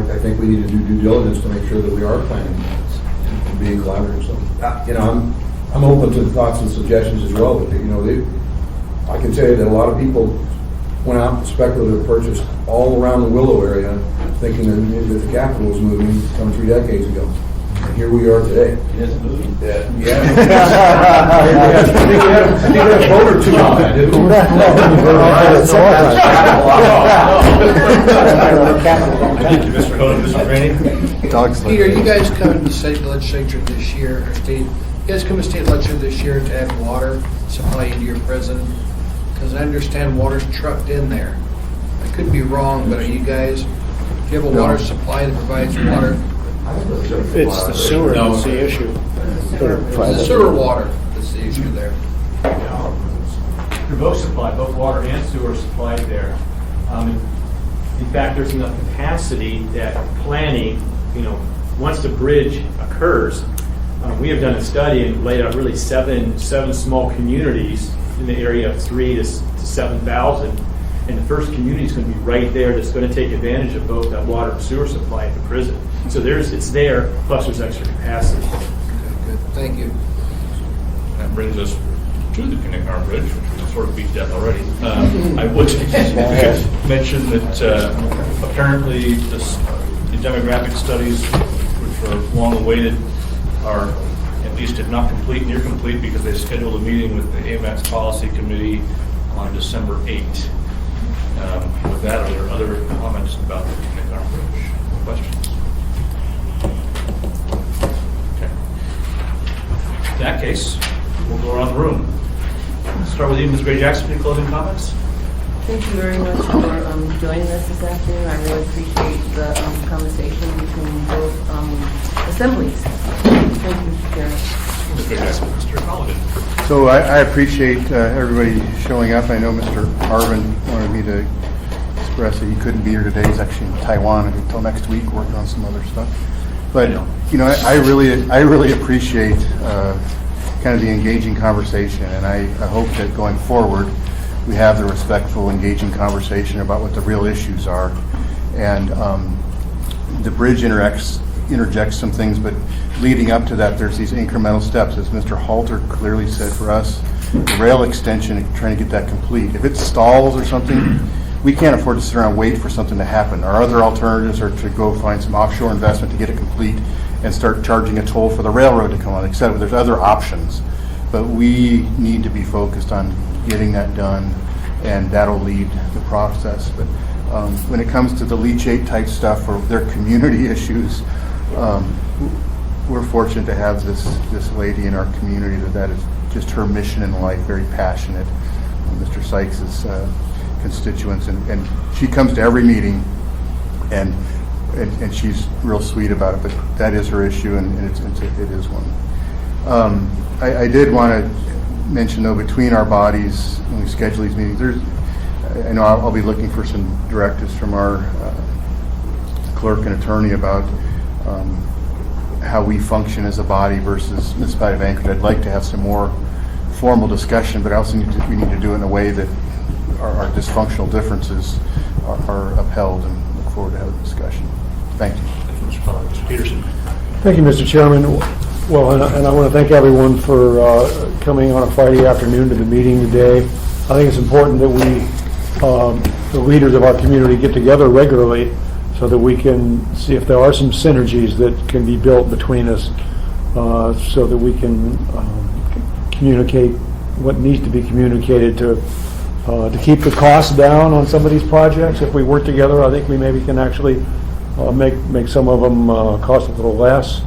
I think we need to do due diligence to make sure that we are planning and being collaborative. So, I'm open to thoughts and suggestions as well. But, I can tell you that a lot of people went out and speculative purchased all around the Willow area, thinking that the capital was moving some 3 decades ago. And here we are today.
It isn't moving.
Yeah. I think we had a vote or two on that, didn't we?
Thank you, Mr. Cohen. Mr. Rainey?
Peter, you guys come to the state legislature this year, you guys come to state legislature this year to have water supply into your prison? Because I understand water's trucked in there. I could be wrong, but do you have a water supply that provides water?
It's the sewer that's the issue.
It's the sewer water that's the issue there.
They're both supplied, both water and sewer are supplied there. In fact, there's enough capacity that planning, once the bridge occurs, we have done a study and laid out really seven small communities in the area of 3,000 to 7,000. And the first community is going to be right there that's going to take advantage of both that water and sewer supply at the prison. So it's there, plus there's extra capacity.
Okay, good. Thank you.
That brings us to the Kinnickinnic Bridge, which we sort of beat death already. I would mention that apparently the demographic studies, which are long awaited, are at least if not complete, near complete, because they scheduled a meeting with the AMAT's Policy Committee on December 8th. With that, are there other comments about the Kinnickinnic Bridge? Questions? Okay. In that case, we'll go around the room. Start with you, Ms. Gray Jackson, any closing comments?
Thank you very much for joining us this afternoon. I really appreciate the conversation between both assemblies. Thank you, Mr. Chairman.
Ms. Gray Jackson, Mr. Colligan.
So I appreciate everybody showing up. I know Mr. Arvin wanted me to express that he couldn't be here today. He's actually in Taiwan until next week working on some other stuff. But, I really appreciate kind of the engaging conversation, and I hope that going forward we have the respectful, engaging conversation about what the real issues are. And the bridge interjects some things, but leading up to that, there's these incremental steps. As Mr. Halter clearly said, for us, the rail extension, trying to get that complete. If it stalls or something, we can't afford to sit around and wait for something to happen. Our other alternatives are to go find some offshore investment to get it complete and start charging a toll for the railroad to come on, etc. There's other options, but we need to be focused on getting that done, and that'll lead the process. But when it comes to the leachate type stuff or their community issues, we're fortunate to have this lady in our community that is just her mission in life, very passionate. Mr. Sykes' constituents, and she comes to every meeting, and she's real sweet about it. But that is her issue, and it is one. I did want to mention, though, between our bodies when we schedule these meetings, I know I'll be looking for some directives from our clerk and attorney about how we function as a body versus municipality of Anchorage. I'd like to have some more formal discussion, but I also we need to do it in a way that our dysfunctional differences are upheld, and look forward to having a discussion. Thank you.
Thank you, Mr. Collins. Mr. Peterson.
Thank you, Mr. Chairman. Well, and I want to thank everyone for coming on a Friday afternoon to the meeting today. I think it's important that we, the leaders of our community, get together regularly so that we can see if there are some synergies that can be built between us, so that we can communicate what needs to be communicated to keep the costs down on some of these projects. If we work together, I think we maybe can actually make some of them cost a little less.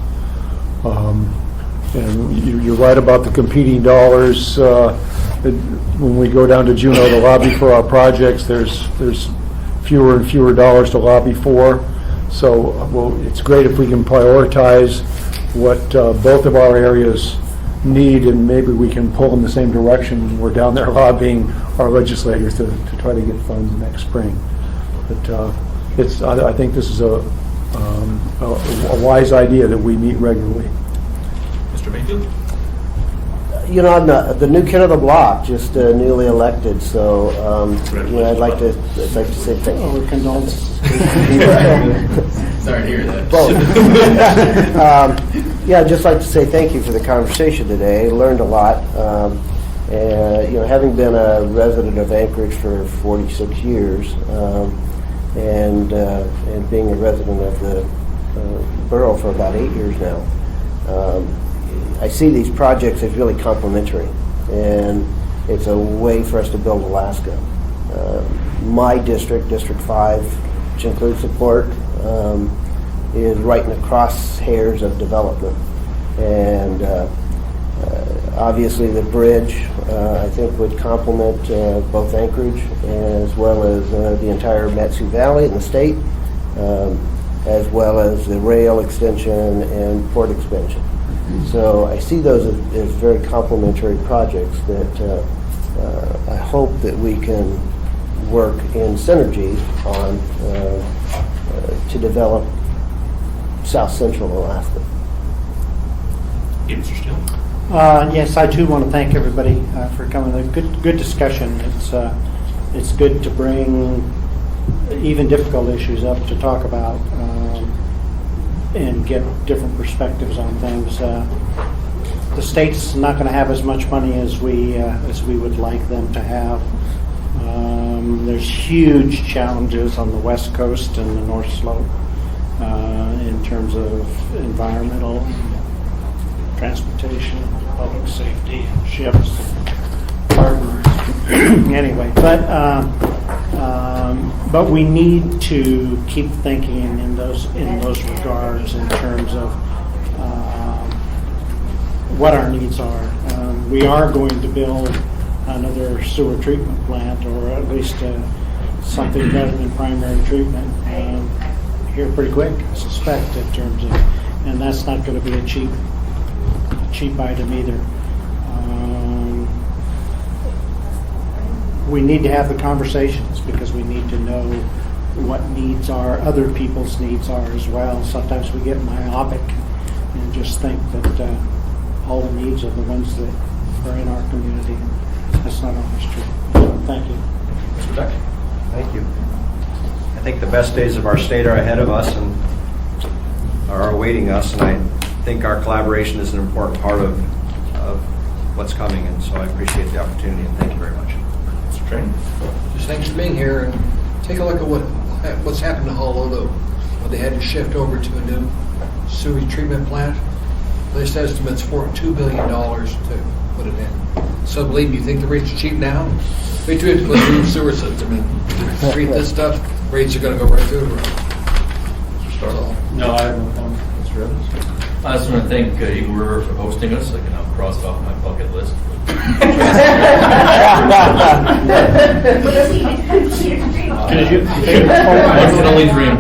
And you're right about the competing dollars. When we go down to Juneau to lobby for our projects, there's fewer and fewer dollars to lobby for. So it's great if we can prioritize what both of our areas need, and maybe we can pull in the same direction when we're down there lobbying our legislators to try to get funds next spring. But I think this is a wise idea that we meet regularly.
Mr. Mayfield?
You know, I'm the new kid of the block, just newly elected, so I'd like to say thank you.
Oh, condolences.
Sorry to hear that.
Yeah, I'd just like to say thank you for the conversation today. Learned a lot. And, having been a resident of Anchorage for 46 years, and being a resident of the borough for about 8 years now, I see these projects as really complementary, and it's a way for us to build Alaska. My district, District 5, which includes the port, is right in the crosshairs of development. And obviously the bridge, I think, would complement both Anchorage as well as the entire Mat-Su Valley in the state, as well as the rail extension and port expansion. So I see those as very complementary projects that I hope that we can work in synergy on to develop South Central Alaska.
Mr. Steele?
Yes, I too want to thank everybody for coming. A good discussion. It's good to bring even difficult issues up to talk about and get different perspectives on things. The state's not going to have as much money as we would like them to have. There's huge challenges on the West Coast and the North Slope in terms of environmental, transportation, public safety, ships, harbors. Anyway, but we need to keep thinking in those regards in terms of what our needs are. We are going to build another sewer treatment plant, or at least something better than primary treatment here pretty quick, I suspect, in terms of, and that's not going to be a cheap item either. We need to have the conversations because we need to know what needs are, other people's needs are as well. Sometimes we get myopic and just think that all the needs are the ones that are in our community. That's not always true. So, thank you.
Mr. Deck?
Thank you. I think the best days of our state are ahead of us and are awaiting us, and I think our collaboration is an important part of what's coming, and so I appreciate the opportunity, and thank you very much.
Mr. Train?
Just thanks for being here, and take a look at what's happened to Honolulu, where they had to shift over to a new sewage treatment plant. Latest estimate's for $2 billion to put it in. So believe me, you think the rates are cheap now? Wait till we have to put a new sewer system in. Treat this stuff, rates are going to go right through the roof.
Mr. Starr?
No, I have no comment.
Mr. Evans?
I just want to thank Eagle River for hosting us. I can now cross it off my bucket list. That's an only dream.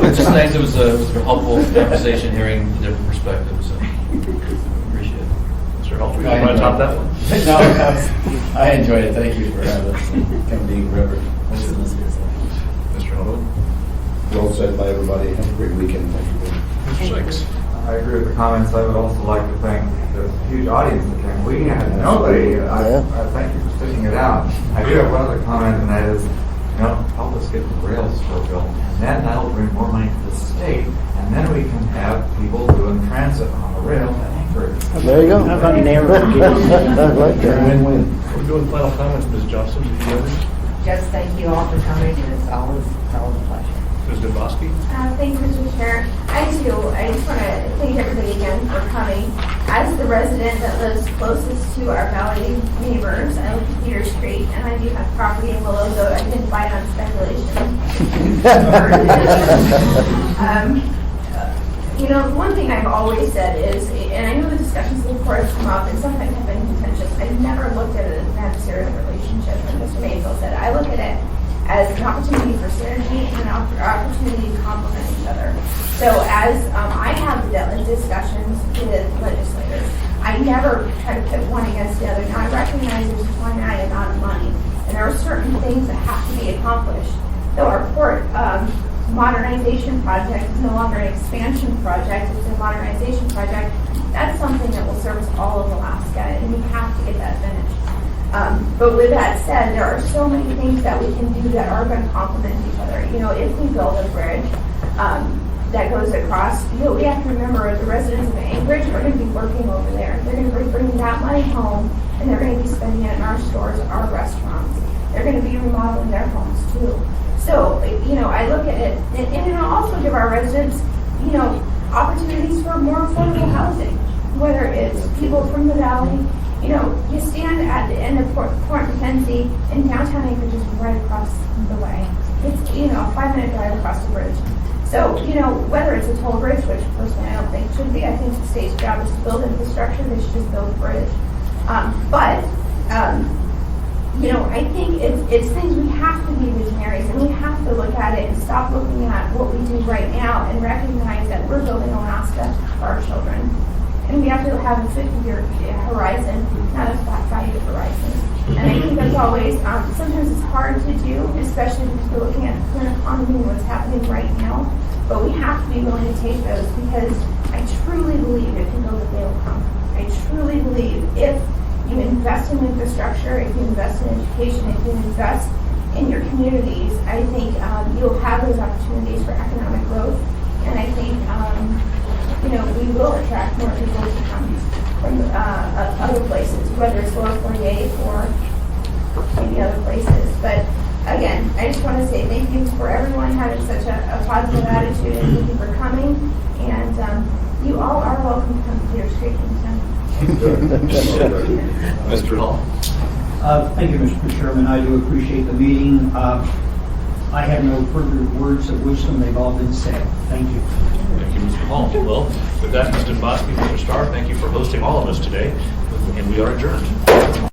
It's just nice. It was a helpful conversation, hearing the different perspectives. So appreciate it.
Mr. Helfer, you want to top that one?
No, I enjoyed it. Thank you for having us come to Eagle River.
Mr. Helfer?
Well said by everybody. Have a great weekend. Thank you.
Mr. Sykes?
I agree with the comments. I would also like to thank the huge audience that came. We had nobody. I thank you for sticking it out. I do have one other comment, and that is, help us get the rail spur built, and then that'll bring more money to the state, and then we can have people doing transit on the rail to Anchorage.
There you go.
How about narrow?
I like that.
Win-win.
We're doing final comments, Ms. Johnson. Did you have any?
Just thank you all for coming, and it's always a pleasure.
Ms. Dembowski?
Thank you, Mr. Chair. I just want to thank everybody again for coming. As the resident that lives closest to our valley neighbors, I live in Peter Street, and I do have property in Willow Goat. I didn't buy it on speculation. One thing I've always said is, and I know the discussions of course come up, and sometimes have been contentious, I've never looked at it as an adversarial relationship, and Mr. Mayfield said, I look at it as an opportunity for synergy and an opportunity to complement each other. So as I have the discussions with legislators, I never try to pit one against the other. Now, I recognize there's a finite amount of money, and there are certain things that have to be accomplished. Though our port modernization project is no longer an expansion project, it's a modernization project, that's something that will service all of Alaska, and we have to get that finished. But with that said, there are so many things that we can do that are going to complement each other. You know, if we build a bridge that goes across, you know, we have to remember the residents of Anchorage are going to be working over there. They're going to be bringing that money home, and they're going to be spending it in our stores, our restaurants. They're going to be remodeling their homes too. So, you know, I look at it, and it'll also give our residents, you know, opportunities for more affordable housing, whether it's people from the valley. You know, you stand at the end of Port Mackenzie, and downtown Anchorage is right across the way. It's, you know, a 5-minute drive across the bridge. So, you know, whether it's a toll bridge, which personally I don't think should be, I think the state's job is to build infrastructure, they should just build a bridge. You know, I think it's things we have to be visionaries, and we have to look at it and stop looking at what we do right now and recognize that we're building Alaska for our children. And we have to have a 50-year horizon, not a 5-year horizon. And I think that's always, sometimes it's hard to do, especially because we're looking at the current economy and what's happening right now. But we have to be willing to take those, because I truly believe if you build it, they will come. I truly believe if you invest in infrastructure, if you invest in education, if you invest in your communities, I think you'll have those opportunities for economic growth. And I think, you know, we will attract more people to come from other places, whether it's Lower 48 or maybe other places. But again, I just want to say thank you for everyone having such a positive attitude, and thank you for coming. And you all are welcome to come to Cedar Street anytime.
Mr. Hall.
Thank you, Mr. Chairman. I do appreciate the meeting. I have no further words of wisdom. They've all been said. Thank you.
Thank you, Mr. Hall. Well, with that, Mr. Bosky, Mr. Starr, thank you for hosting all of us today, and we are adjourned.